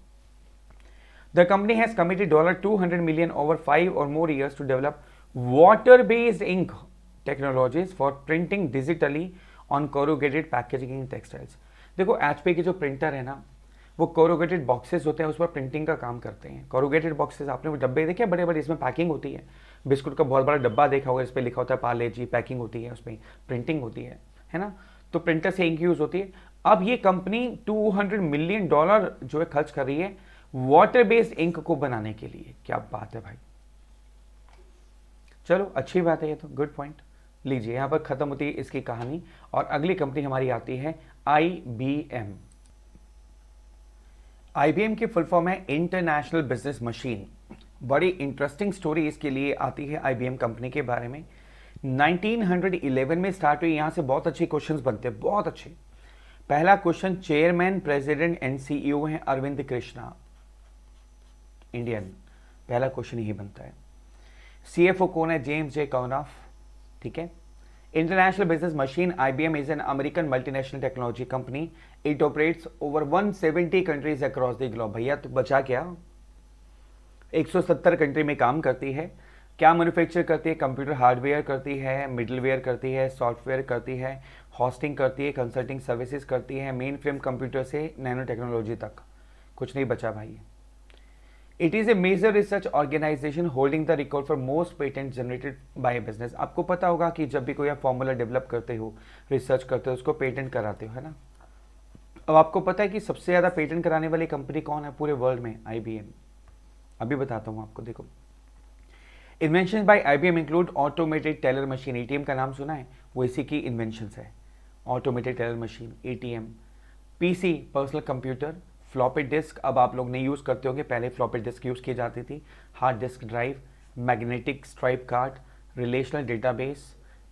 The company has committed $200 million over 5 or more years to develop water-based ink technologies for printing digitally on corrugated packaging in textiles। देखो एचपी के जो प्रिंटर है ना, वो कोरुगेटेड बॉक्सेस होते हैं, उस पर प्रिंटिंग का काम करते हैं। कोरुगेटेड बॉक्सेस आपने वो डब्बे देखे बड़े बड़े, इसमें पैकिंग होती है। बिस्कुट का बहुत बड़ा डब्बा देखा होगा, इस पर लिखा होता है पार्ले जी, पैकिंग होती है, उसमें प्रिंटिंग होती है ना। तो प्रिंटर से इंक यूज होती है। अब ये कंपनी $200 मिलियन जो है खर्च कर रही है वाटर बेस्ड इंक को बनाने के लिए। क्या बात है भाई, चलो अच्छी बात है, ये तो गुड पॉइंट। लीजिए यहां पर खत्म होती है इसकी कहानी और अगली कंपनी हमारी आती है IBM। IBM की फुल फॉर्म है इंटरनेशनल बिजनेस मशीन। बड़ी इंटरेस्टिंग स्टोरी इसके लिए आती है IBM कंपनी के बारे में। 1911 में स्टार्ट हुई, यहां से बहुत अच्छे क्वेश्चंस बनते हैं, बहुत अच्छे। पहला question, chairman president and CEO हैं अरविंद कृष्णा, इंडियन, पहला क्वेश्चन यही बनता है। CFO कौन है? जेम्स जे कौनाफ। ठीक है। International business machine IBM is an American multinational technology company. It operates over 170 countries across the globe. भैया तो बचा क्या, 170 कंट्री में काम करती है। क्या मैन्युफैक्चर करती है? कंप्यूटर हार्डवेयर करती है, मिडलवेयर करती है, सॉफ्टवेयर करती है, होस्टिंग करती है, कंसल्टिंग सर्विसेज करती है, मेन फ्रेम कंप्यूटर से नैनो टेक्नोलॉजी तक, कुछ नहीं बचा भाई। It is a major research organization holding the record for most patent generated by business. आपको पता होगा कि जब भी कोई आप फॉर्मूला डेवलप करते हो, रिसर्च करते हो, उसको पेटेंट कराते हो, है ना। अब आपको पता है कि सबसे ज़्यादा पेटेंट कराने वाली कंपनी कौन है पूरे वर्ल्ड में? IBM। अभी बताता हूँ आपको, देखो। Invention by IBM include automated teller machine. ATM का नाम सुना है? वो इसी की इन्वेंशंस है। Automated teller machine, ATM। PC personal computer. Floppy disk, अब आप लोग नहीं यूज़ करते होंगे, पहले फ्लॉपी डिस्क यूज़ की जाती थी। Hard disk drive. Magnetic stripe card. Relational database.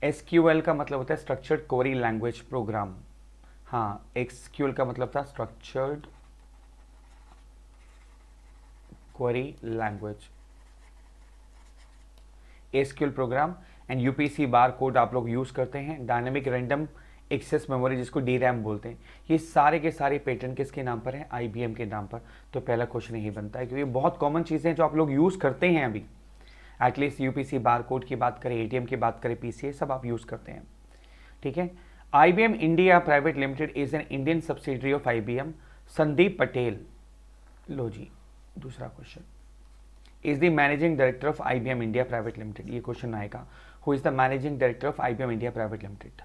SQL का मतलब होता है स्ट्रक्चर्ड क्वेरी लैंग्वेज प्रोग्राम। हाँ, SQL का मतलब था structured query language, SQL program. And UPC bar code आप लोग यूज़ करते हैं। डायनेमिक रैंडम एक्सेस मेमोरी, जिसको DRAM बोलते हैं। ये सारे के सारे पेटेंट किसके नाम पर हैं? IBM के नाम पर। तो पहला क्वेश्चन यही बनता है, क्योंकि बहुत कॉमन चीज़ें जो आप लोग यूज़ करते हैं अभी। एटलीस्ट UPC बार कोड की बात करें, ATM की बात करें, PC, सब आप यूज़ करते हैं, ठीक है। IBM India private limited is an Indian subsidiary of IBM। Sandeep Patel, लो जी दूसरा question, is the managing director of IBM India private limited. ये क्वेश्चन आएगा, who is the managing director of IBM India private limited.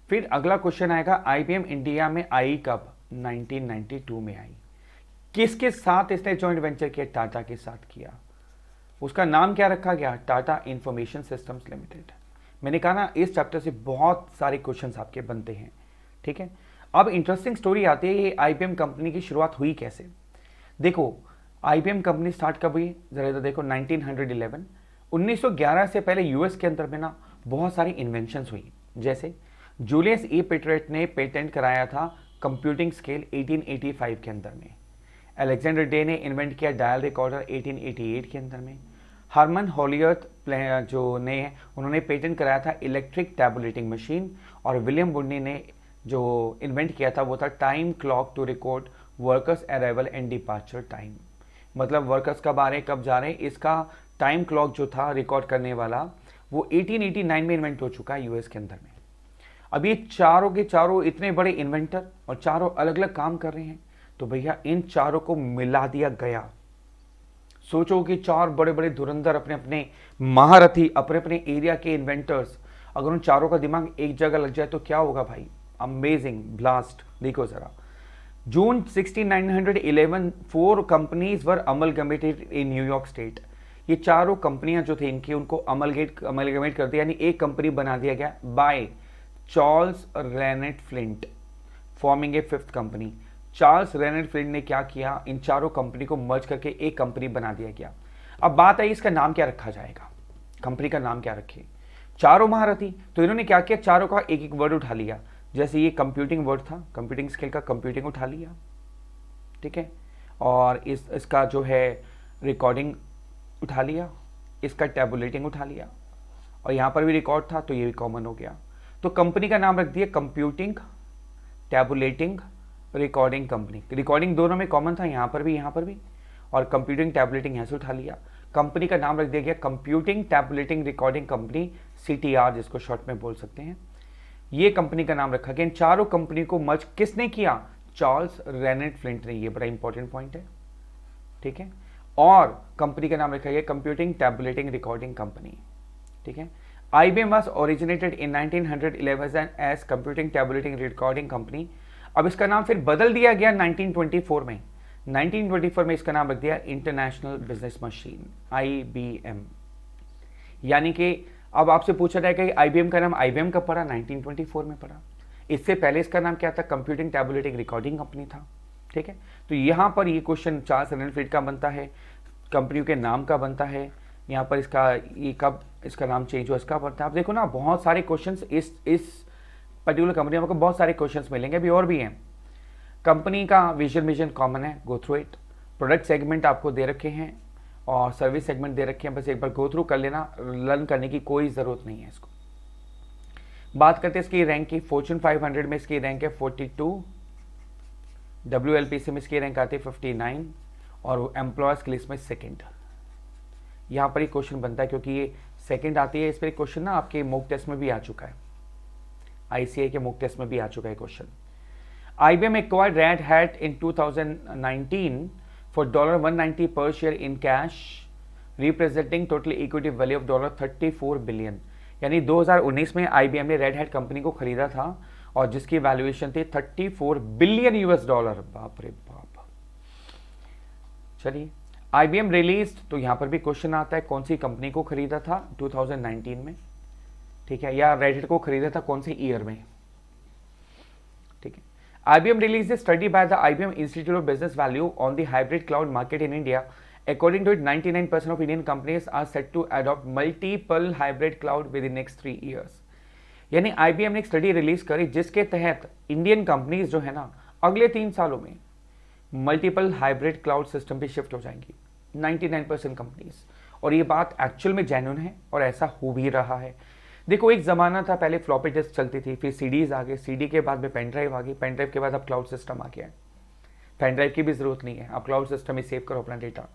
फिर अगला question आएगा, IBM India में आई कब? 1992 में आई। किसके साथ इसने जॉइंट वेंचर किया? टाटा के साथ किया। उसका नाम क्या रखा गया? Tata information systems limited. मैंने कहा ना, इस चैप्टर से बहुत सारे क्वेश्चंस आपके बनते हैं, ठीक है। अब इंटरेस्टिंग स्टोरी आती है, ये IBM कंपनी की शुरुआत हुई कैसे। देखो, IBM कंपनी स्टार्ट कब हुई? जरा इधर देखो, 1911। 1911 से पहले US के अंदर में ना बहुत सारी इन्वेंशंस हुई। जैसे जूलियस पेट्रेट ने पेटेंट कराया था कंप्यूटिंग स्केल 1885 के अंदर में। अलेक्जेंडर डे ने इन्वेंट किया डायल रिकॉर्डर 1888 के अंदर में। हार्मन होलियर्थ जो ने उन्होंने पेटेंट कराया था इलेक्ट्रिक टैबुलेटिंग मशीन। और विलियम बुन्नी ने जो इन्वेंट किया था वो था time clock to record workers arrival and departure time. मतलब वर्कर्स कब आ रहे हैं, कब जा रहे हैं, इसका टाइम क्लॉक जो था रिकॉर्ड करने वाला, वो 1889 में इन्वेंट हो चुका है US के अंदर में। अब ये चारों के चारों इतने बड़े इन्वेंटर और चारों अलग अलग काम कर रहे हैं, तो भैया इन चारों को मिला दिया गया। सोचो कि चार बड़े बड़े धुरंधर, अपने अपने महारथी, अपने अपने एरिया के इन्वेंटर्स, अगर उन चारों का दिमाग एक जगह लग जाए तो क्या होगा भाई? Amazing blast. देखो जरा, जून 1611 4 companies were amalgamated in New York state. ये चारों कंपनियां जो थी इनकी, उनको अमलगमेट कर दिया, यानी एक कंपनी बना दिया गया by Charles Ranlett Flint, forming a 5th company. Charles Ranlett Flint ने क्या किया, इन चारों कंपनी को मर्ज करके एक कंपनी बना दिया गया। अब बात आई इसका नाम क्या रखा जाएगा, कंपनी का नाम क्या रखे। चारों महारथी, तो इन्होंने क्या किया, चारों का एक एक वर्ड उठा लिया। जैसे ये कंप्यूटिंग वर्ड था, कंप्यूटिंग स्किल का कंप्यूटिंग उठा लिया, ठीक है। और इसका जो है रिकॉर्डिंग उठा लिया, इसका टैबुलेटिंग उठा लिया, और यहाँ पर भी रिकॉर्ड था तो ये भी कॉमन हो गया। तो कंपनी का नाम रख दिया computing tabulating recording company. Recording दोनों में कॉमन था, यहाँ पर भी, और कंप्यूटिंग टैबुलेटिंग यहाँ से उठा लिया। कंपनी का नाम रख दिया गया computing tabulating recording company, CTR, जिसको शॉर्ट में बोल सकते हैं। ये कंपनी का नाम रखा गया। इन चारों कंपनी को मर्ज किसने किया? चार्ल्स रेनेट फ्लिंट ने। ये बड़ा इंपॉर्टेंट पॉइंट है, ठीक है। और कंपनी का नाम रखा गया कंप्यूटिंग टैबुलेटिंग रिकॉर्डिंग कंपनी, ठीक है। IBM was originated in 1911 as Computing Tabulating Recording Company। अब इसका नाम फिर बदल दिया गया 1924 में। 1924 में इसका नाम रख दिया इंटरनेशनल बिजनेस मशीन, IBM। यानी कि अब आपसे पूछा जाएगा कि IBM का नाम IBM कब पड़ा? 1924 में पड़ा। इससे पहले इसका नाम क्या था? कंप्यूटिंग टैबुलेटिंग रिकॉर्डिंग कंपनी था, ठीक है। तो यहाँ पर ये क्वेश्चन चार्ल्स रेनेट फ्लिंट का बनता है, कंपनियों के नाम का बनता है, यहाँ पर इसका ये कब इसका नाम चेंज हुआ इसका पड़ता है। आप देखो ना, बहुत सारे क्वेश्चंस इस पर्टिकुलर कंपनी में आपको बहुत सारे क्वेश्चंस मिलेंगे, अभी और भी हैं। कंपनी का विजन कॉमन है, go through it. Product segment आपको दे रखे हैं और सर्विस सेगमेंट दे रखे हैं, बस एक बार गो थ्रू कर लेना, लर्न करने की कोई ज़रूरत नहीं है इसको। बात करते हैं इसकी रैंक की। फॉर्च्यून 500 में इसकी रैंक है 42, WLPC में इसकी रैंक आती है 59, और एम्प्लॉयज़ की लिस्ट में सेकेंड। यहाँ पर ही क्वेश्चन बनता है क्योंकि ये सेकंड आती है। इस पर क्वेश्चन ना आपके मॉक टेस्ट में भी आ चुका है, ICAI के मॉक टेस्ट में भी आ चुका है question. IBM acquired Red Hat in 2019 for $190 per share in cash, representing total equity value of $34 billion। यानी 2019 में IBM ने रेड हैट कंपनी को खरीदा था और जिसकी वैल्यूएशन थी 34 बिलियन यूएस डॉलर। बाप रे बाप। चलिए, IBM रिलीज, तो यहां पर भी क्वेश्चन आता है कौन सी कंपनी को खरीदा था 2019 में, ठीक है, या रेड हैट को खरीदा था कौन से ईयर में, ठीक है। IBM released a study by the IBM Institute of Business Value on the hybrid cloud market in India. According to it, 99% of Indian companies are set to adopt multiple hybrid cloud within next 3 years. यानी IBM ने एक study release करी जिसके तहत Indian companies जो है ना अगले 3 सालों में मल्टीपल हाइब्रिड क्लाउड सिस्टम पे शिफ्ट हो जाएंगी, 99% कंपनीज। और ये बात एक्चुअल में जेन्युइन है और ऐसा हो भी रहा है। देखो, एक ज़माना था पहले फ्लॉपी डिस्क चलती थी, फिर सीडीज आ गए, सीडी के बाद में पेन ड्राइव आ गई, पेन ड्राइव के बाद अब क्लाउड सिस्टम आ गया है। पेन ड्राइव की भी ज़रूरत नहीं है, अब क्लाउड सिस्टम में सेव करो अपना डेटा।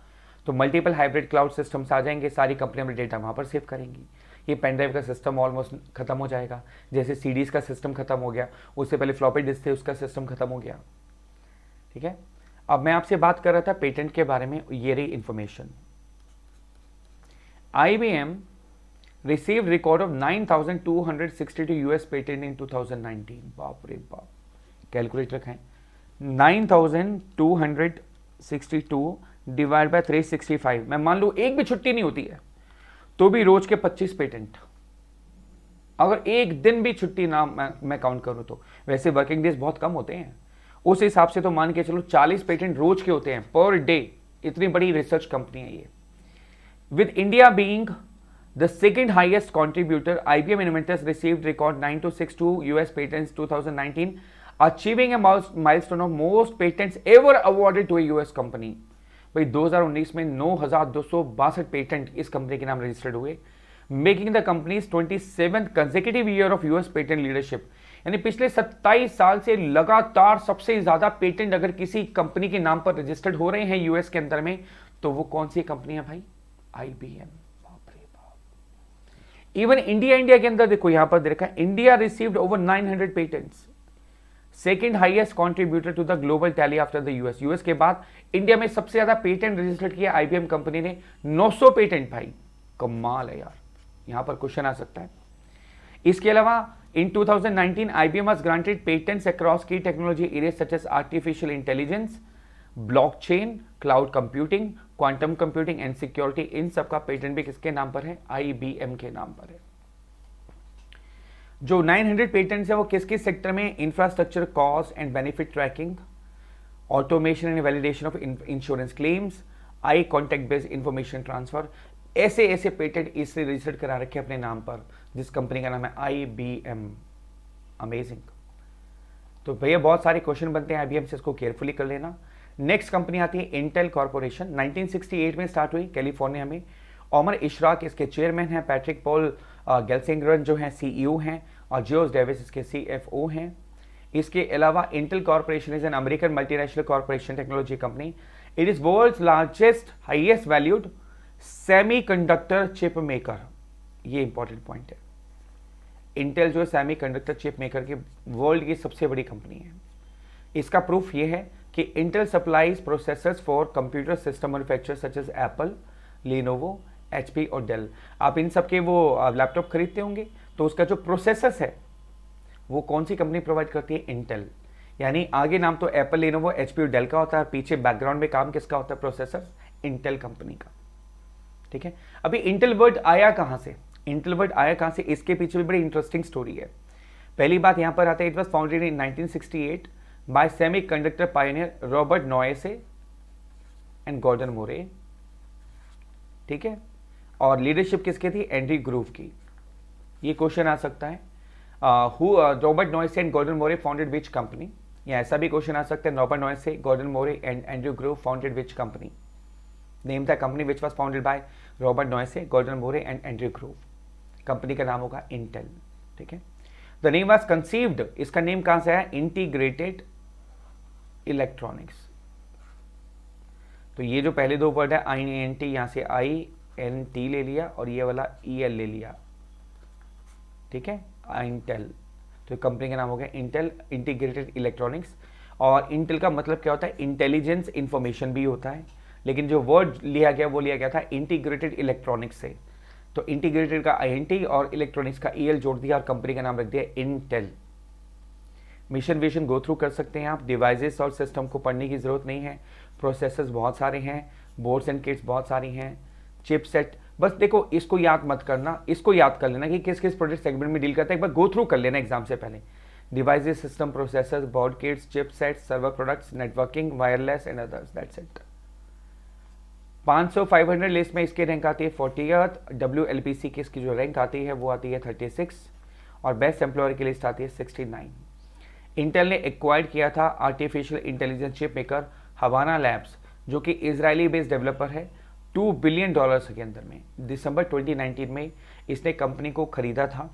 तो मल्टीपल हाइब्रिड क्लाउड सिस्टम्स आ जाएंगे, सारी कंपनियां अपना डेटा वहाँ पर सेव करेंगी। ये पेन ड्राइव का सिस्टम ऑलमोस्ट खत्म हो जाएगा, जैसे सीडीज़ का सिस्टम खत्म हो गया, उससे पहले फ्लॉपी डिस्क थे उसका सिस्टम खत्म हो गया, ठीक है। अब मैं आपसे बात कर रहा था पेटेंट के बारे में, ये रही information. IBM received record of 9,262 US patent in 2019। बाप रे बाप, कैलकुलेट रखें, 9,262 डिवाइड बाय 365। मैं मान लूँ एक भी छुट्टी नहीं होती है तो भी रोज के 25 पेटेंट, अगर एक दिन भी छुट्टी ना मैं काउंट करूँ तो, वैसे वर्किंग डेज बहुत कम होते हैं, उस हिसाब से तो मान के चलो 40 पेटेंट रोज के होते हैं पर डे। इतनी बड़ी रिसर्च कंपनी है ये। With India being the second highest contributor, IBM Inventors received record 9,262 US patents 2019, achieving a milestone of most patents ever awarded to a US company। भाई 2019 में 9,262 पेटेंट इस कंपनी के नाम registered हुए, making the companies 27th consecutive year of US patent leadership. यानी पिछले 27 साल से लगातार सबसे ज्यादा पेटेंट अगर किसी कंपनी के नाम पर रजिस्टर्ड हो रहे हैं यूएस के अंदर में, तो वो कौन सी कंपनी है भाई? IBM। इवन इंडिया के अंदर देखो, यहां पर देखा, India received over 900 patents, second highest contributor to the global tally after the US. US के बाद इंडिया में सबसे ज्यादा पेटेंट रजिस्टर्ड किया IBM कंपनी ने, 900 पेटेंट। भाई कमाल है यार, यहां पर क्वेश्चन आ सकता है। इसके अलावा in 2019 IBM was granted patents across key technology areas such as artificial intelligence, blockchain, cloud computing, quantum computing and security. इन सब का पेटेंट भी किसके नाम पर है? IBM के नाम पर है। जो 900 पेटेंट्स है वो किस किस सेक्टर में? Infrastructure, cost and benefit tracking, automation and validation of insurance claims, eye contact based information transfer. ऐसे ऐसे पेटेंट इसलिए रजिस्टर्ड करा रखे अपने नाम पर, जिस कंपनी का नाम है IBM। अमेजिंग। तो भैया बहुत सारे क्वेश्चन बनते हैं IBM से, इसको केयरफुली कर लेना। नेक्स्ट कंपनी आती है इंटेल कॉर्पोरेशन। 1968 में स्टार्ट हुई कैलिफोर्निया में। ओमर इशराक इसके चेयरमैन हैं, पैट्रिक पॉल गेल्सिंगरन जो हैं CEO हैं, और जियोस डेविस इसके CFO हैं। इसके अलावा Intel corporation is an American multinational corporation technology company. It is world's largest highest valued semiconductor chip maker. ये इंपॉर्टेंट पॉइंट है। इंटेल जो है सेमीकंडक्टर चिप मेकर की वर्ल्ड की सबसे बड़ी कंपनी है। इसका प्रूफ ये है कि Intel supplies processors for computer system manufacturer such as Apple, Lenovo, HP और डेल। आप इन सब के वो लैपटॉप खरीदते होंगे तो उसका जो प्रोसेसर्स है वो कौन सी कंपनी प्रोवाइड करती है? इंटेल। यानी आगे नाम तो एप्पल, लिनोवो, HP और डेल का होता है, पीछे बैकग्राउंड में काम किसका होता है? प्रोसेसर्स, इंटेल कंपनी का। ठीक है। अभी इंटेल वर्ड आया कहां से? इंटेल वर्ड आया कहां से, इसके पीछे भी बड़ी इंटरेस्टिंग स्टोरी है। पहली बात यहां पर आता है, it was founded in 1968 by semiconductor pioneer Robert Noyce and Gordon Moore. ठीक है। और लीडरशिप किसकी थी? एंड्री ग्रूव की। ये क्वेश्चन आ सकता है, Robert Noyce and Gordon Moore founded which company, या ऐसा भी क्वेश्चन आ सकता है, Robert Noyce, Gordon Moore and Andrew Grove founded which company. Name the company which was founded by Robert Noyce, Gordon Moore and Andrew Grove. Company का नाम होगा Intel. ठीक है। द नेम वाज कंसीव्ड, इसका name कहां से आया? Integrated electronics. तो ये जो पहले दो वर्ड है INT, यहां से INT ले लिया और ये वाला EL ले लिया। ठीक है, इंटेल। तो कंपनी का नाम हो गया इंटेल इंटीग्रेटेड इलेक्ट्रॉनिक्स। और इंटेल का मतलब क्या होता है, इंटेलिजेंस इंफॉर्मेशन भी होता है, लेकिन जो वर्ड लिया गया वो लिया गया था इंटीग्रेटेड इलेक्ट्रॉनिक्स से। तो इंटीग्रेटेड का INT और इलेक्ट्रॉनिक्स का EL जोड़ दिया और कंपनी का नाम रख दिया Intel. Mission vision go through कर सकते हैं आप, डिवाइसेस और सिस्टम को पढ़ने की जरूरत नहीं है, प्रोसेसर्स बहुत सारे हैं, बोर्ड्स एंड किट्स बहुत सारी हैं, चिपसेट, बस देखो इसको याद मत करना, इसको याद कर लेना कि किस किस प्रोडक्ट सेगमेंट में डील करता है, एक बार गो थ्रू कर लेना एग्जाम से पहले। Devices, system, processors, board kits, chipsets, server products, networking, wireless and others, that's it. 500-500 list में इसकी रैंक आती है 40th, WLPC की इसकी जो रैंक आती है वो आती है 36 और बेस्ट एम्प्लॉयर की लिस्ट आती है 69। इंटेल ने एक्वायर्ड किया था artificial intelligence chip maker Habana Labs, जो कि इजरायली बेस्ड डेवलपर है, $2 बिलियन के अंदर में। दिसंबर 2019 में इसने कंपनी को खरीदा था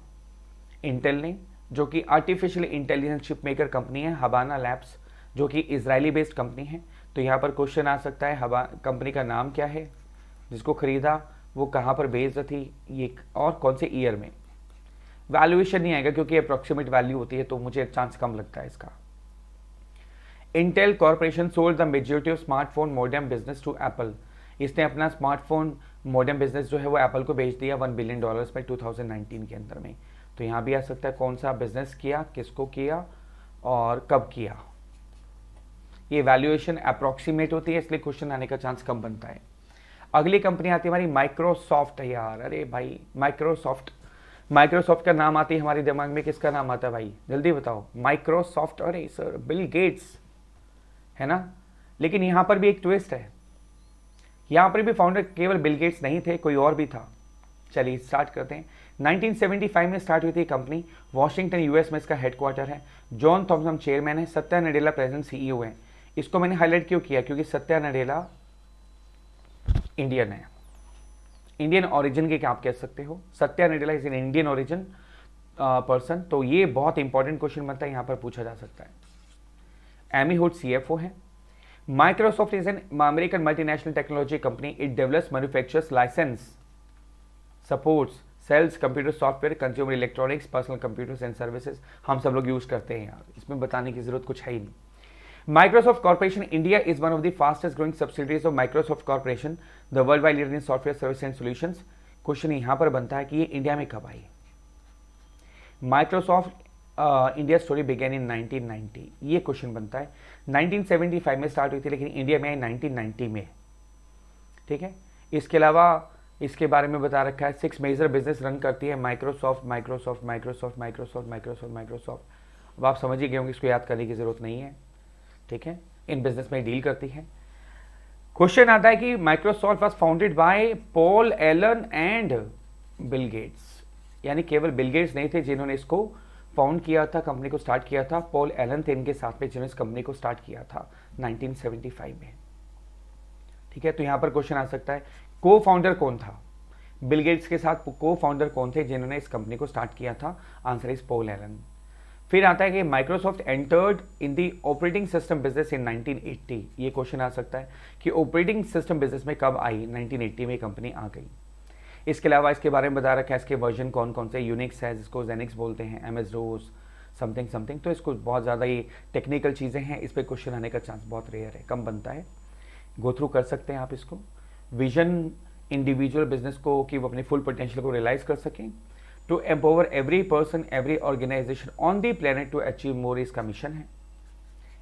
इंटेल ने, जो कि artificial intelligence chip maker company है हवाना लैब्स, जो कि इजरायली बेस्ड कंपनी है। तो यहाँ पर क्वेश्चन आ सकता है कंपनी का नाम क्या है जिसको खरीदा, वो कहाँ पर बेस्ड थी, ये और कौन से ईयर में। वैल्यूएशन नहीं आएगा क्योंकि अप्रोक्सीमेट वैल्यू होती है, तो मुझे चांस कम लगता है इसका। Intel corporation sold the majority of smartphone modem business to Apple. इसने अपना स्मार्टफोन मॉडेम बिजनेस जो है वो एप्पल को बेच दिया $1 बिलियन में 2019 के अंदर में। तो यहाँ भी आ सकता है कौन सा बिजनेस किया, किसको किया और कब किया। ये वैल्यूएशन अप्रोक्सीमेट होती है, इसलिए क्वेश्चन आने का चांस कम बनता है। अगली कंपनी आती है हमारी माइक्रोसॉफ्ट। यार अरे भाई माइक्रोसॉफ्ट, माइक्रोसॉफ्ट का नाम आती है हमारे दिमाग में, किसका नाम आता है भाई जल्दी बताओ। माइक्रोसॉफ्ट, अरे सर बिल गेट्स है ना। लेकिन यहाँ पर भी एक ट्विस्ट है, यहाँ पर भी फाउंडर केवल बिल गेट्स नहीं थे, कोई और भी था। चलिए स्टार्ट करते हैं। 1975 में स्टार्ट हुई थी कंपनी, वॉशिंगटन US में इसका हेडक्वार्टर है। जॉन थॉमसन चेयरमैन है, सत्या नडेला प्रेजेंट CEO है। इसको मैंने हाईलाइट क्यों किया, क्योंकि सत्या नडेला इंडियन है, इंडियन ओरिजिन के क्या आप कह सकते हो। Satya Nadella is an Indian origin person, तो ये बहुत इंपॉर्टेंट क्वेश्चन बनता है, यहाँ पर पूछा जा सकता है। एमी हुड CFO है। Microsoft is an American multinational technology company. It develops, manufactures, licenses, supports, sells computer software, consumer electronics, personal computers and services. हम सब लोग यूज करते हैं यार, इसमें बताने की जरूरत कुछ है ही नहीं। Microsoft Corporation India is one of the fastest growing subsidiaries of Microsoft Corporation, the worldwide leader in software services and solutions. Question यहाँ पर बनता है कि ये इंडिया में कब आई। Microsoft India story began in 1990, ये क्वेश्चन बनता है। 1975 में स्टार्ट हुई थी, लेकिन इंडिया में आई 1990 में। ठीक है, इसके अलावा इसके बारे में बता रखा है 6 मेजर बिजनेस रन करती है Microsoft, Microsoft, Microsoft, Microsoft, Microsoft, Microsoft. अब आप समझ ही गए होंगे, इसको याद करने की जरूरत नहीं है। ठीक है, इन बिजनेस में डील करती है। क्वेश्चन आता है कि Microsoft was founded by Paul Allen and Bill Gates, यानी केवल बिल गेट्स नहीं थे जिन्होंने इसको फाउंड किया था, कंपनी को स्टार्ट किया था। पॉल एलन थे इनके साथ में जिन्होंने इस कंपनी को स्टार्ट किया था 1975 में। ठीक है, तो यहां पर क्वेश्चन आ सकता है को फाउंडर कौन था, बिल गेट्स के साथ को फाउंडर कौन थे जिन्होंने इस कंपनी को स्टार्ट किया था। Answer is Paul Allen. फिर आता है कि Microsoft entered in the operating system business in 1980। ये क्वेश्चन आ सकता है कि ऑपरेटिंग सिस्टम बिजनेस में कब आई, 1980 में कंपनी आ गई। इसके अलावा इसके बारे में बता रखा है इसके वर्जन कौन कौन से, यूनिक्स है जिसको जेनिक्स बोलते हैं, MS DOS समथिंग समथिंग। तो इसको बहुत ज़्यादा ये टेक्निकल चीज़ें हैं, इस पर क्वेश्चन आने का चांस बहुत रेयर है, कम बनता है। गो थ्रू कर सकते हैं आप इसको। विजन इंडिविजुअल बिजनेस को कि वो अपने फुल पोटेंशियल को रियलाइज कर सकें, to empower every person every organization on the planet to achieve more, इसका मिशन है।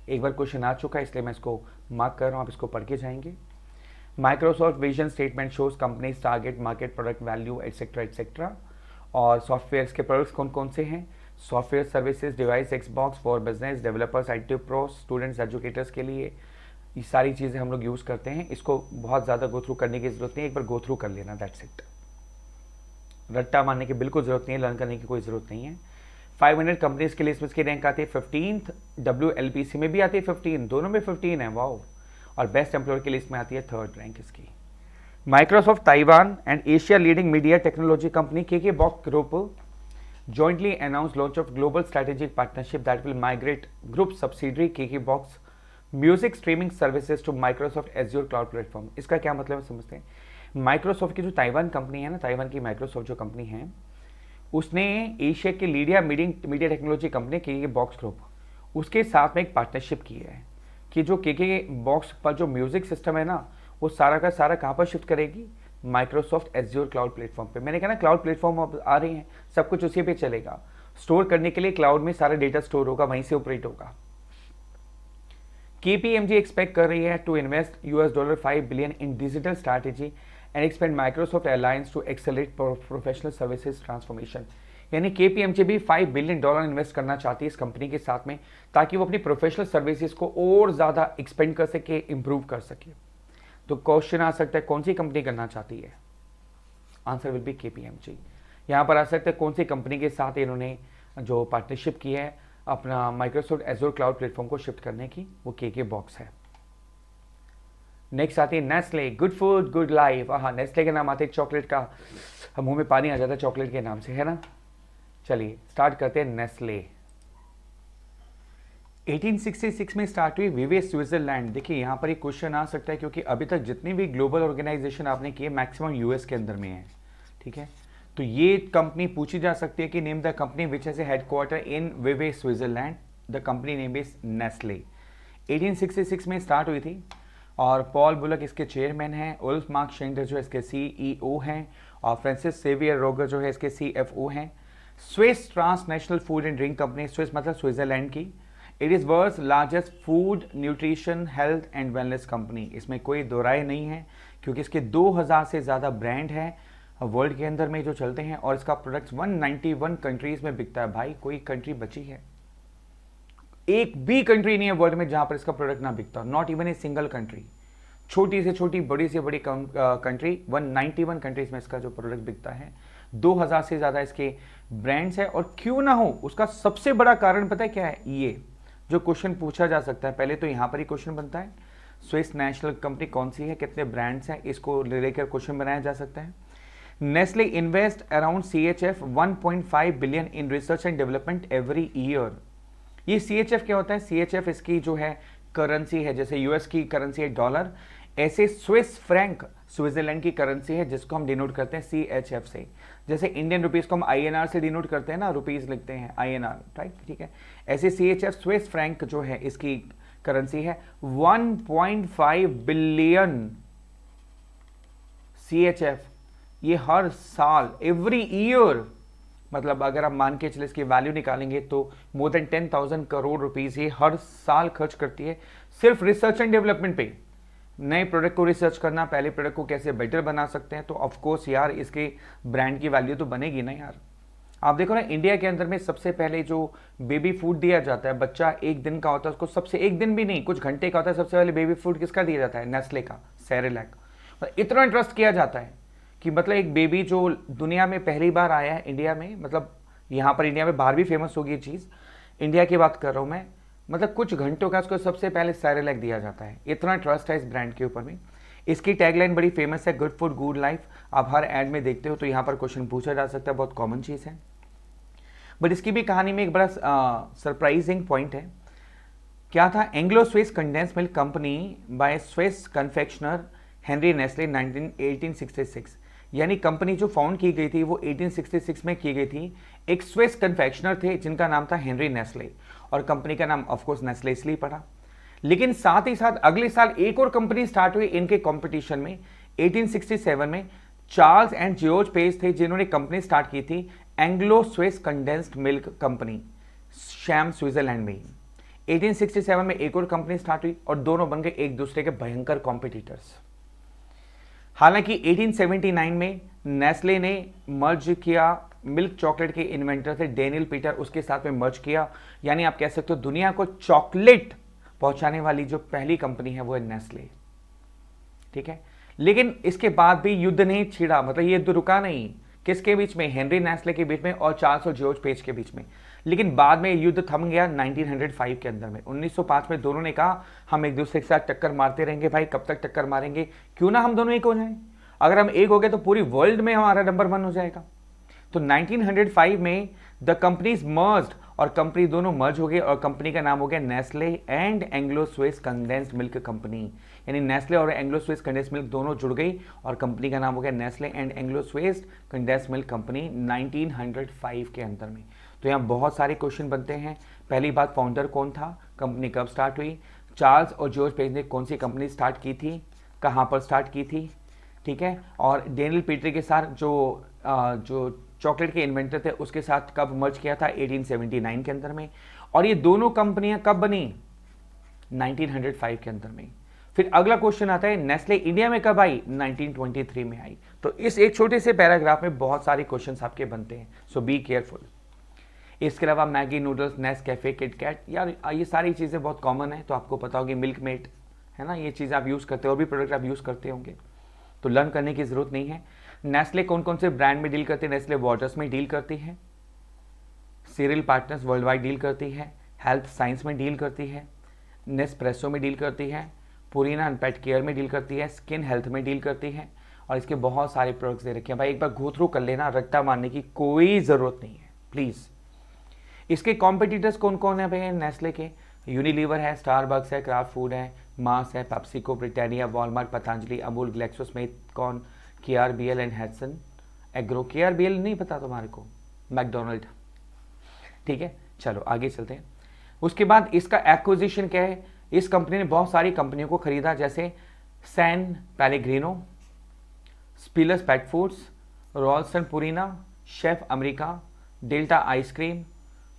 एक बार क्वेश्चन आ चुका है इसलिए मैं इसको मार्क कर रहा हूँ, आप इसको पढ़ के जाएंगे। Microsoft vision statement shows companies target market product value etcetera etcetera. और सॉफ्टवेयर के प्रोडक्ट्स कौन कौन से हैं, software services, device, Xbox for business, developers, IT pro, students, educators के लिए ये सारी चीज़ें हम लोग यूज़ करते हैं। इसको बहुत ज़्यादा गो थ्रू करने की जरूरत नहीं है, एक बार गो थ्रू कर लेना, दैट्स इट। रट्टा मारने की बिल्कुल जरूरत नहीं है, लर्न करने की कोई जरूरत नहीं है। 500 कंपनीज के लिए इसमें इसकी रैंक आती है 15th, WLPC में भी आती है 15, दोनों में 15 है, वाओ। और बेस्ट एम्प्लॉयर की लिस्ट में आती है 3rd रैंक इसकी। Microsoft Taiwan and Asia leading media technology company KKBOX group jointly announced launch of global strategic partnership that will migrate group subsidiary KKBOX music streaming services to Microsoft Azure cloud platform. इसका क्या मतलब है समझते हैं। Microsoft की जो Taiwan company है ना, ताइवान की माइक्रोसॉफ्ट जो कंपनी है, उसने एशिया की media technology company KKBOX group, उसके साथ में एक पार्टनरशिप की है कि जो के बॉक्स पर जो म्यूजिक सिस्टम है ना, वो सारा का सारा कहाँ पर शिफ्ट करेगी, माइक्रोसॉफ्ट एज्योर क्लाउड प्लेटफॉर्म पे। मैंने कहा ना क्लाउड प्लेटफॉर्म अब आ रही हैं, सब कुछ उसी पे चलेगा। स्टोर करने के लिए क्लाउड में सारा डेटा स्टोर होगा, वहीं से ऑपरेट होगा। KPMG एक्सपेक्ट कर रही है to invest $5 billion in digital strategy and expand Microsoft alliance to accelerate professional services transformation. यानी KPMG भी $5 बिलियन इन्वेस्ट करना चाहती है इस कंपनी के साथ में, ताकि वो अपनी प्रोफेशनल सर्विसेज को और ज़्यादा एक्सपेंड कर सके, इम्प्रूव कर सके। तो क्वेश्चन आ सकता है कौन सी कंपनी करना चाहती है, आंसर विल बी KPMG। यहाँ पर आ सकता है कौन सी कंपनी के साथ इन्होंने जो पार्टनरशिप की है अपना माइक्रोसॉफ्ट एज्योर क्लाउड प्लेटफॉर्म को शिफ्ट करने की, वो के बॉक्स है। नेक्स्ट आती है Nestle, good food good life. हाँ, नेस्ले के नाम आते हैं चॉकलेट का, मुंह में पानी आ जाता है चॉकलेट के नाम से, है ना। चलिए स्टार्ट करते हैं नेस्ले। 1866 में स्टार्ट हुई विवे स्विट्जरलैंड। देखिए यहाँ पर एक क्वेश्चन आ सकता है क्योंकि अभी तक जितनी भी ग्लोबल ऑर्गेनाइजेशन आपने किए मैक्सिमम यूएस के अंदर में है, ठीक है। तो ये कंपनी पूछी जा सकती है कि name the company which has a headquarter in विवे Switzerland. The company name is Nestle. 1866 में स्टार्ट हुई थी और पॉल बुलक इसके चेयरमैन हैं, उल्फ मार्क शिंडलर जो है इसके CEO हैं और फ्रांसिस सेवियर रोगर जो है इसके CFO हैं। Swiss transnational food and drink company, Swiss मतलब स्विट्जरलैंड की। It is world's largest food nutrition health and wellness company. इसमें कोई दो राय नहीं है क्योंकि इसके 2000 से ज़्यादा ब्रांड हैं वर्ल्ड के अंदर में जो चलते हैं और इसका प्रोडक्ट्स 191 कंट्रीज में बिकता है। भाई कोई कंट्री बची है? एक भी कंट्री नहीं है वर्ल्ड में जहां पर इसका प्रोडक्ट ना बिकता, not even a single country. छोटी से छोटी, बड़ी से बड़ी कंट्री, 191 कंट्रीज में इसका जो प्रोडक्ट बिकता है। 2000 से ज़्यादा इसके ब्रांड्स है और क्यों ना हो उसका सबसे बड़ा कारण पता है क्या है? ये जो क्वेश्चन पूछा जा सकता है, पहले तो यहाँ पर ही क्वेश्चन बनता है स्विस नेशनल कंपनी कौन सी है, कितने ब्रांड्स हैं, इसको लेकर क्वेश्चन बनाया जा सकता है। Nestle invest around CHF 1.5 billion in research and development every year. ये CHF क्या होता है? CHF इसकी जो है करेंसी है, जैसे यूएस की करेंसी है डॉलर, ऐसे स्विस फ्रैंक स्विट्जरलैंड की करेंसी है जिसको हम डिनोट करते हैं CHF से। जैसे इंडियन रुपीस को हम INR से डिनोट करते हैं ना, रुपीस लिखते हैं INR, राइट, ठीक है। ऐसे CHF स्विस फ्रैंक जो है इसकी करेंसी है 1.5 बिलियन CHF। ये हर साल, एवरी ईयर, मतलब अगर आप मान के चले इसकी वैल्यू निकालेंगे तो मोर देन 10,000 करोड़ रुपीस ये हर साल खर्च करती है सिर्फ रिसर्च एंड डेवलपमेंट पे। नए प्रोडक्ट को रिसर्च करना, पहले प्रोडक्ट को कैसे बेटर बना सकते हैं, तो ऑफ कोर्स यार इसके ब्रांड की वैल्यू तो बनेगी ना यार। आप देखो ना, इंडिया के अंदर में सबसे पहले जो बेबी फूड दिया जाता है, बच्चा 1 दिन का होता है, उसको सबसे 1 दिन भी नहीं कुछ घंटे का होता है, सबसे पहले बेबी फूड किसका दिया जाता है? नेस्ले का, सेरेलैक। इतना ट्रस्ट किया जाता है कि मतलब एक बेबी जो दुनिया में पहली बार आया है इंडिया में, मतलब यहाँ पर इंडिया में बाहर भी फेमस होगी ये चीज़, इंडिया की बात कर रहा हूँ मैं, मतलब कुछ घंटों का उसको सबसे पहले सेरेलैक दिया जाता है। इतना ट्रस्ट है इस ब्रांड के ऊपर में। इसकी टैगलाइन बड़ी फेमस है, गुड फूड गुड लाइफ। आप हर एड में देखते हो तो यहाँ पर क्वेश्चन पूछा जा सकता है, बहुत कॉमन चीज़ है। बट इसकी भी कहानी में एक बड़ा सरप्राइजिंग पॉइंट है। क्या था? Anglo Swiss condense milk company by Swiss confectioner Henry Nestle 1866। यानी कंपनी जो फाउंड की गई थी वो 1866 में की गई थी। एक स्विस कन्फेक्शनर थे जिनका नाम था हेनरी नेस्ले और कंपनी का नाम ऑफकोर्स नेस्ले इसलिए पड़ा। लेकिन साथ ही साथ अगले साल एक और कंपनी स्टार्ट हुई इनके कंपटीशन में। 1867 में चार्ल्स एंड जॉर्ज पेज थे जिन्होंने कंपनी स्टार्ट की थी, Anglo Swiss condensed milk company, sham Switzerland में। 1867 में एक और कंपनी स्टार्ट हुई और दोनों बन गए एक दूसरे के भयंकर कॉम्पिटिटर्स। हालांकि 1879 में नेस्ले ने मर्ज किया, मिल्क चॉकलेट के इन्वेंटर थे डेनियल पीटर, उसके साथ में मर्ज किया। यानी आप कह सकते हो दुनिया को चॉकलेट पहुंचाने वाली जो पहली कंपनी है वो है नेस्ले, ठीक है। लेकिन इसके बाद भी युद्ध नहीं छिड़ा, मतलब ये युद्ध रुका नहीं। किसके बीच में? हेनरी नेस्ले के बीच में और चार्ल्स और जॉर्ज पेज के बीच में। लेकिन बाद में युद्ध थम गया 1905 के अंदर में। 1905 में दोनों ने कहा हम एक दूसरे के साथ टक्कर मारते रहेंगे। भाई कब तक टक्कर मारेंगे, क्यों ना हम दोनों एक हो जाएं। अगर हम एक हो गए तो पूरी वर्ल्ड में हमारा नंबर 1 हो जाएगा। तो 1905 में द कंपनीज मर्ज्ड और कंपनी दोनों मर्ज हो गए और कंपनी का नाम हो गया Nestle and Anglo Swiss condensed milk company. यानी नेस्ले और एंग्लो स्विस कंडेंस्ड मिल्क दोनों जुड़ गई और कंपनी का नाम हो गया Nestle and Anglo Swiss condensed milk company 1905 के अंदर में। तो यहाँ बहुत सारे क्वेश्चन बनते हैं। पहली बात, फाउंडर कौन था, कंपनी कब स्टार्ट हुई, चार्ल्स और जॉर्ज पेज ने कौन सी कंपनी स्टार्ट की थी, कहाँ पर स्टार्ट की थी, ठीक है, और डेनियल पीटर के साथ जो चॉकलेट के इन्वेंटर थे उसके साथ कब मर्ज किया था, 1879 के अंदर में। और ये दोनों कंपनियां कब बनी, 1905 के अंदर में। फिर अगला क्वेश्चन आता है, नेस्ले इंडिया में कब आई, 1923 में आई। तो इस एक छोटे से पैराग्राफ में बहुत सारे क्वेश्चंस आपके बनते हैं, सो बी केयरफुल। इसके अलावा मैगी नूडल्स, नेस कैफे, किटकैट, यार ये सारी चीज़ें बहुत कॉमन है, तो आपको पता होगी, मिल्क मेट है ना, ये चीज़ आप यूज़ करते हो, और भी प्रोडक्ट आप यूज़ करते होंगे, तो लर्न करने की ज़रूरत नहीं है। नेस्ले कौन कौन से ब्रांड में डील करती है, नेस्ले वाटर्स में डील करती है, serial partners world wide deal करती है, हेल्थ साइंस में डील करती है, नेस्प्रेसो में डील करती है, पुरीना एंड पेट केयर में डील करती है, स्किन हेल्थ में डील करती है, और इसके बहुत सारे प्रोडक्ट्स दे रखे हैं भाई, एक बार गो थ्रू कर लेना, रट्टा मारने की कोई ज़रूरत नहीं है प्लीज़। इसके कॉम्पिटिटर्स कौन कौन है भाई नेस्ले के, यूनिलीवर है, स्टारबक्स है, क्राफ्ट फूड है, मास है, PepsiCo, Britannia, Walmart, Patanjali, Amul, GlaxoSmithKline, KRBL and Hatsun agro. KRBL नहीं पता तुम्हारे को, मैकडोनल्ड, ठीक है, चलो आगे चलते हैं। उसके बाद इसका एक्विजिशन क्या है, इस कंपनी ने बहुत सारी कंपनियों को खरीदा, जैसे San Pellegrino, Spillers Pet Foods, Ralston Purina, Chef America, Delta ice cream,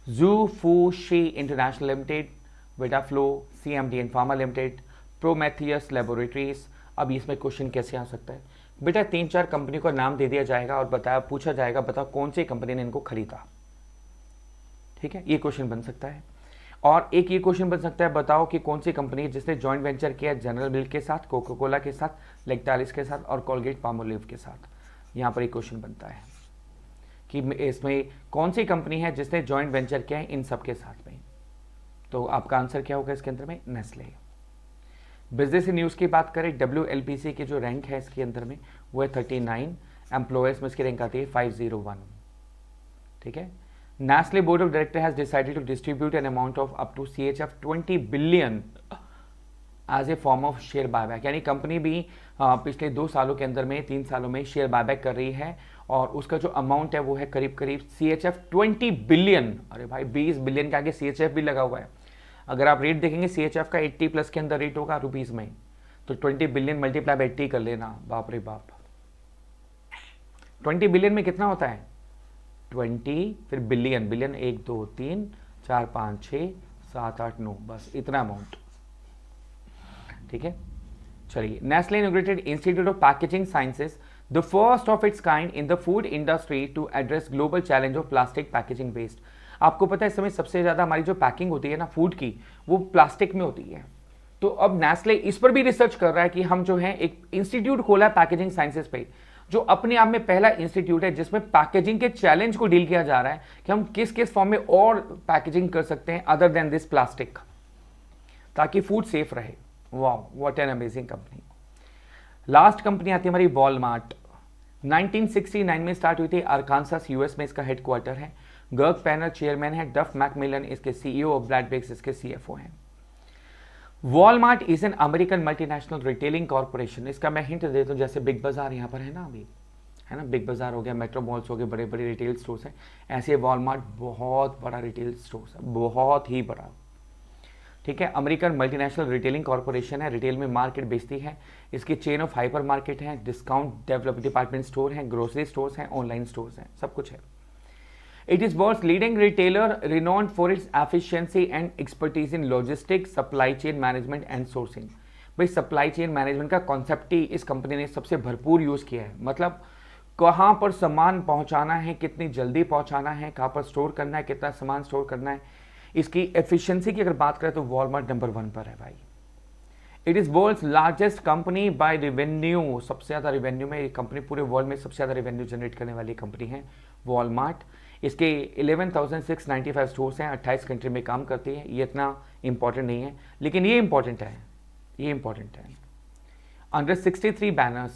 Hsu Fu Chi International Limited, Vitaflo, CMDN pharma limited, Prometheus Laboratories. अब इसमें क्वेश्चन कैसे आ सकता है बेटा, 3-4 कंपनी का नाम दे दिया जाएगा और बताया पूछा जाएगा, बताओ कौन सी कंपनी ने इनको खरीदा, ठीक है, ये क्वेश्चन बन सकता है। और एक ये क्वेश्चन बन सकता है, बताओ कि कौन सी कंपनी है जिसने जॉइंट वेंचर किया जनरल मिल्क के साथ, कोका कोला के साथ, लेक्टालिस के साथ और कोलगेट पामोलिव के साथ। यहाँ पर एक क्वेश्चन बनता है कि इसमें कौन सी कंपनी है जिसने जॉइंट वेंचर किया है इन सब के साथ में। तो आपका आंसर क्या होगा इसके अंदर में, नेस्ले। बिजनेस न्यूज़ की बात करें, WLPC की जो रैंक है इसके अंदर में वो है 39, एम्प्लॉयर्स में इसकी रैंक आती है 501, ठीक है। Nestle board of director has decided to distribute an amount of up to CHF 20 billion as a form of share buyback, यानी कंपनी भी पिछले 2 सालों के अंदर में 3 सालों में शेयर बायबैक कर रही है, और उसका जो अमाउंट है वो है करीब करीब CHF 20 बिलियन। अरे भाई 20 बिलियन के आगे CHF भी लगा हुआ है। अगर आप रेट देखेंगे CHF का 80 प्लस के अंदर रेट होगा रुपीज़ में, तो 20 बिलियन मल्टीप्लाई बाई 80 कर लेना, बाप रे बाप। 20 बिलियन में कितना होता है, 20 फिर बिलियन, बिलियन 1 2 3 4 5 6 7 8 9, बस इतना अमाउंट, ठीक है। चलिए, Nestle inaugurated institute of packaging sciences, the first of its kind in the food industry to address global challenge of plastic packaging waste. आपको पता है इस समय सबसे ज़्यादा हमारी जो पैकिंग होती है ना फूड की, वो प्लास्टिक में होती है। तो अब नेस्ले इस पर भी रिसर्च कर रहा है कि हम जो है एक इंस्टीट्यूट खोला है पैकेजिंग साइंसेज पे, जो अपने आप में पहला इंस्टीट्यूट है जिसमें पैकेजिंग के चैलेंज को डील किया जा रहा है कि हम किस किस फॉर्म में और पैकेजिंग कर सकते हैं अदर देन दिस प्लास्टिक, ताकि फूड सेफ रहे। वाह, what an amazing company. Last company आती है हमारी वॉलमार्ट, 1969 में स्टार्ट हुई थी, आरकानसास US में इसका हेडक्वार्टर है। गर्ग पैनर चेयरमैन है, डफ मैकमिलन इसके CEO और ब्रैड बेक्स इसके CFO हैं। Walmart is an American multinational retailing corporation. इसका मैं हिंट देता हूँ, जैसे बिग बाजार यहाँ पर है ना अभी, है ना, बिग बाजार हो गया, मेट्रो मॉल्स हो गए, बड़े बड़े रिटेल स्टोर्स हैं, ऐसे वॉलमार्ट बहुत बड़ा रिटेल स्टोर्स है, बहुत ही बड़ा, ठीक है। अमेरिकन मल्टीनेशनल रिटेलिंग कॉर्पोरेशन है, रिटेल में मार्केट बेचती है। इसकी चेन ऑफ हाइपर मार्केट है, डिस्काउंट डेवलप डिपार्टमेंट स्टोर है, ग्रोसरी स्टोर्स हैं, ऑनलाइन स्टोर्स हैं, सब कुछ है। It is world's leading retailer, renowned for its efficiency and expertise in logistics, supply chain management and sourcing। भाई सप्लाई चेन मैनेजमेंट का concept ही इस कंपनी ने सबसे भरपूर यूज़ किया है। मतलब कहाँ पर सामान पहुँचाना है, कितनी जल्दी पहुँचाना है, कहाँ पर स्टोर करना है, कितना सामान स्टोर करना है, इसकी एफिशिएंसी की अगर बात करें तो वॉलमार्ट नंबर 1 पर है भाई। It is world's largest company by revenue, सबसे ज़्यादा रेवेन्यू में ये कंपनी, पूरे वर्ल्ड में सबसे ज़्यादा रेवेन्यू जनरेट करने वाली कंपनी है वॉलमार्ट। इसके 11,695 स्टोर्स हैं, 28 कंट्री में काम करती है। ये इतना इंपॉर्टेंट नहीं है, लेकिन ये इंपॉर्टेंट है, ये इंपॉर्टेंट है। अंडर 63 बैनर्स,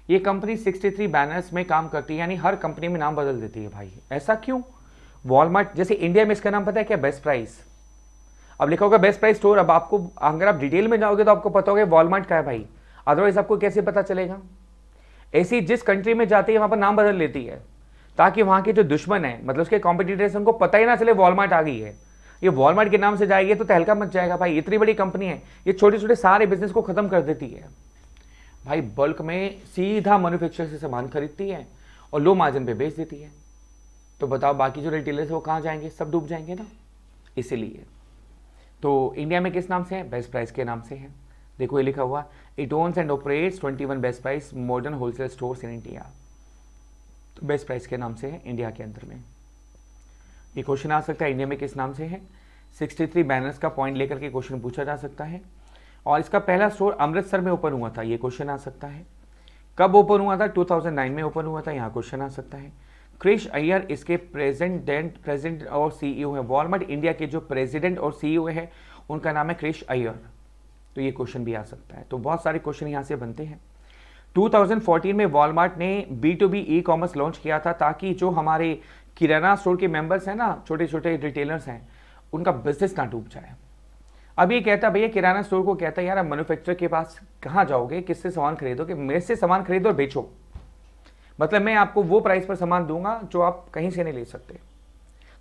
ये कंपनी 63 बैनर्स में काम करती है, यानी हर कंपनी में नाम बदल देती है भाई। ऐसा क्यों? वॉलमार्ट जैसे इंडिया में इसका नाम पता है क्या, बेस्ट प्राइस। अब लिखा होगा बेस्ट प्राइस स्टोर, अब आपको अगर आप डिटेल में जाओगे तो आपको पता होगा वॉलमार्ट का है भाई, अदरवाइज आपको कैसे पता चलेगा। ऐसी जिस कंट्री में जाती है वहां पर नाम बदल लेती है। ताकि वहाँ के जो दुश्मन है, मतलब उसके कॉम्पिटिटर्स, उनको पता ही ना चले वॉलमार्ट आ गई है। ये वॉलमार्ट के नाम से जाएगी तो तहलका मच जाएगा भाई, इतनी बड़ी कंपनी है, ये छोटे छोटे सारे बिजनेस को खत्म कर देती है भाई। बल्क में सीधा मैन्युफैक्चरर से सामान खरीदती है और लो मार्जिन पे बेच देती है। तो बताओ बाकी जो रिटेलर्स है वो कहाँ जाएंगे, सब डूब जाएंगे ना। इसीलिए तो इंडिया में किस नाम से है, बेस्ट प्राइस के नाम से है। देखो ये लिखा हुआ, it owns and operates 21 best price modern wholesale stores in India. तो बेस्ट प्राइस के नाम से है इंडिया के अंदर में। ये क्वेश्चन आ सकता है इंडिया में किस नाम से है। 63 बैनर्स का पॉइंट लेकर के क्वेश्चन पूछा जा सकता है। और इसका पहला स्टोर अमृतसर में ओपन हुआ था, ये क्वेश्चन आ सकता है। कब ओपन हुआ था, 2009 में ओपन हुआ था, यहाँ क्वेश्चन आ सकता है। क्रिश अय्यर इसके प्रेसिडेंट और सीईओ है। वॉलमार्ट इंडिया के जो प्रेसिडेंट और सीईओ है उनका नाम है क्रिश अय्यर। तो ये क्वेश्चन भी आ सकता है। तो बहुत सारे क्वेश्चन यहाँ से बनते हैं। 2014 में वॉलमार्ट ने B2B ई कॉमर्स लॉन्च किया था, ताकि जो हमारे किराना स्टोर के मेंबर्स हैं ना, छोटे छोटे रिटेलर्स हैं, उनका बिजनेस ना डूब जाए। अब ये कहता भैया, किराना स्टोर को कहता है यार, आप मैन्युफैक्चरर के पास कहाँ जाओगे, किससे सामान खरीदोगे, मेरे से सामान खरीदो और बेचो। मतलब मैं आपको वो प्राइस पर सामान दूंगा जो आप कहीं से नहीं ले सकते।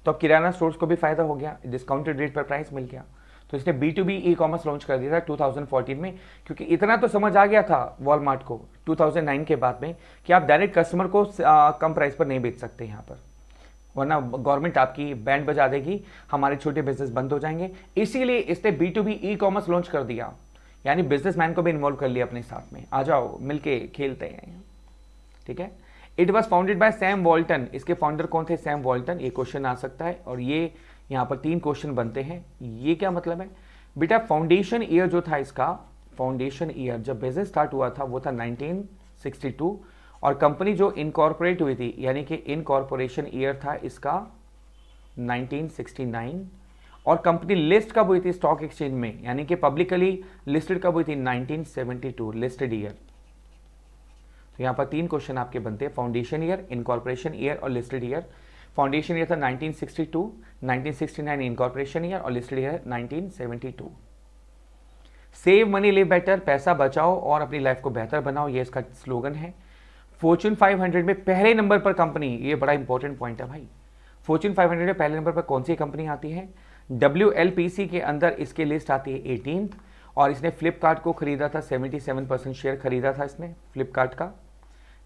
तो अब किराना स्टोर्स को भी फायदा हो गया, डिस्काउंटेड रेट पर प्राइस मिल गया। तो इसने B2B ई कॉमर्स लॉन्च कर दिया था 2014 में, क्योंकि इतना तो समझ आ गया था वॉलमार्ट को 2009 के बाद में कि आप डायरेक्ट कस्टमर को कम प्राइस पर नहीं बेच सकते यहाँ पर, वरना गवर्नमेंट आपकी बैंड बजा देगी, हमारे छोटे बिजनेस बंद हो जाएंगे। इसीलिए इसने B2B ई कॉमर्स लॉन्च कर दिया, यानी बिजनेसमैन को भी इन्वॉल्व कर लिया अपने साथ में, आ जाओ मिलके खेलते हैं। ठीक है। It was founded by Sam Walton. इसके फाउंडर कौन थे, सैम वॉल्टन। ये क्वेश्चन आ सकता है। और ये यहाँ पर 3 क्वेश्चन बनते हैं। ये क्या मतलब है बेटा, फाउंडेशन ईयर जो था इसका, फाउंडेशन ईयर जब बिजनेस स्टार्ट हुआ था वो था 1962, और कंपनी जो इनकॉर्पोरेट हुई थी, यानी कि इनकॉर्पोरेशन ईयर था इसका 1969, और कंपनी लिस्ट कब हुई थी स्टॉक एक्सचेंज में, यानी कि पब्लिकली लिस्टेड कब हुई थी, 1972 लिस्टेड ईयर। तो यहाँ पर 3 क्वेश्चन आपके बनते हैं, फाउंडेशन ईयर, इनकॉर्पोरेशन ईयर और लिस्टेड ईयर। फाउंडेशन ईयर था 1962, 1969 इनकॉर्पोरेशन ईयर, और listed year 1972। Save money live better, पैसा बचाओ और अपनी लाइफ को बेहतर बनाओ, ये इसका स्लोगन है। फॉर्च्यून 500 में पहले नंबर पर कंपनी, ये बड़ा इंपॉर्टेंट पॉइंट है भाई, फॉर्च्यून 500 में पहले नंबर पर कौन सी कंपनी आती है, WLPC के अंदर इसकी लिस्ट आती है 18th, और इसने फ्लिपकार्ट को खरीदा था, 77% शेयर खरीदा था इसने फ्लिपकार्ट का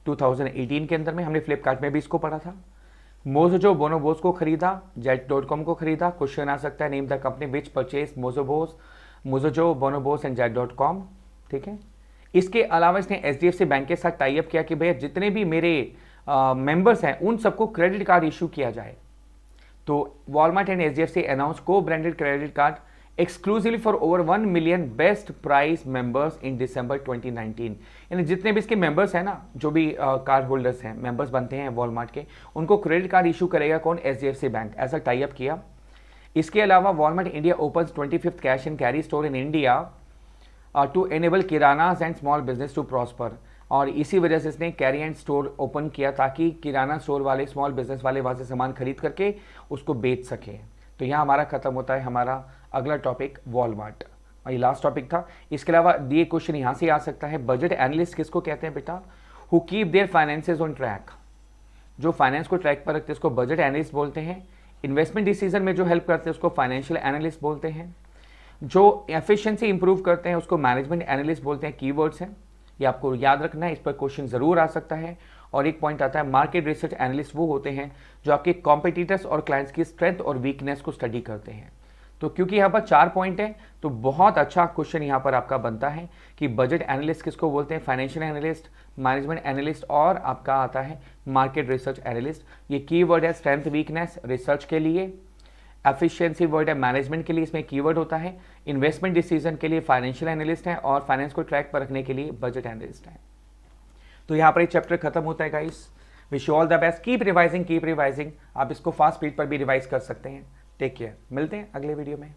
2018 के अंदर में। हमने फ्लिपकार्ट में भी इसको पढ़ा था। मोजोजो बोनोबोस को खरीदा, जेट.com को खरीदा। क्वेश्चन आ सकता है, name the company which purchase Mojojo Bonobos and Jet dot com. ठीक है। इसके अलावा इसने HDFC बैंक के साथ टाई अप किया कि भैया जितने भी मेरे मेंबर्स हैं उन सबको क्रेडिट कार्ड इशू किया जाए। तो Walmart and HDFC announce cobranded credit card exclusively for over 1 million best price members in December 2019। यानी जितने भी इसके मेंबर्स हैं ना, जो भी कार्ड होल्डर्स हैं, मेंबर्स बनते हैं वॉलमार्ट के, उनको क्रेडिट कार्ड इशू करेगा कौन, HDFC बैंक। ऐसा टाई अप किया। इसके अलावा Walmart India opens 25th cash and carry store in India to enable kiranas and small business to prosper. और इसी वजह से इसने कैरी एंड स्टोर ओपन किया ताकि किराना स्टोर वाले, स्मॉल बिजनेस वाले वहाँ से सामान खरीद करके उसको बेच सके। तो यहाँ हमारा खत्म होता है हमारा अगला टॉपिक वॉलमार्ट, और ये लास्ट टॉपिक था। इसके अलावा दिए क्वेश्चन यहाँ से आ सकता है, बजट एनालिस्ट किसको कहते हैं बेटा, who keep their finances on track. जो फाइनेंस को ट्रैक पर रखते हैं उसको बजट एनालिस्ट बोलते हैं। इन्वेस्टमेंट डिसीजन में जो हेल्प करते हैं उसको फाइनेंशियल एनालिस्ट बोलते हैं। जो एफिशिएंसी इंप्रूव करते हैं उसको मैनेजमेंट एनालिस्ट बोलते हैं। कीवर्ड्स हैं, ये आपको याद रखना है, इस पर क्वेश्चन जरूर आ सकता है। और एक पॉइंट आता है, मार्केट रिसर्च एनालिस्ट वो होते हैं जो आपके कॉम्पिटिटर्स और क्लाइंट्स की स्ट्रेंथ और वीकनेस को स्टडी करते हैं। तो क्योंकि यहाँ पर 4 पॉइंट है, तो बहुत अच्छा क्वेश्चन यहाँ पर आपका बनता है कि बजट एनालिस्ट किसको बोलते हैं, फाइनेंशियल एनालिस्ट, मैनेजमेंट एनालिस्ट, और आपका आता है मार्केट रिसर्च एनालिस्ट। ये कीवर्ड है स्ट्रेंथ वीकनेस रिसर्च के लिए, एफिशिएंसी वर्ड है मैनेजमेंट के लिए, इसमें कीवर्ड होता है। इन्वेस्टमेंट डिसीजन के लिए फाइनेंशियल एनालिस्ट है, और फाइनेंस को ट्रैक पर रखने के लिए बजट एनालिस्ट है। तो यहाँ पर ये चैप्टर खत्म होता है guys. Wish you all the best, keep revising. आप इसको फास्ट स्पीड पर भी रिवाइज कर सकते हैं। टेक केयर, मिलते हैं अगले वीडियो में।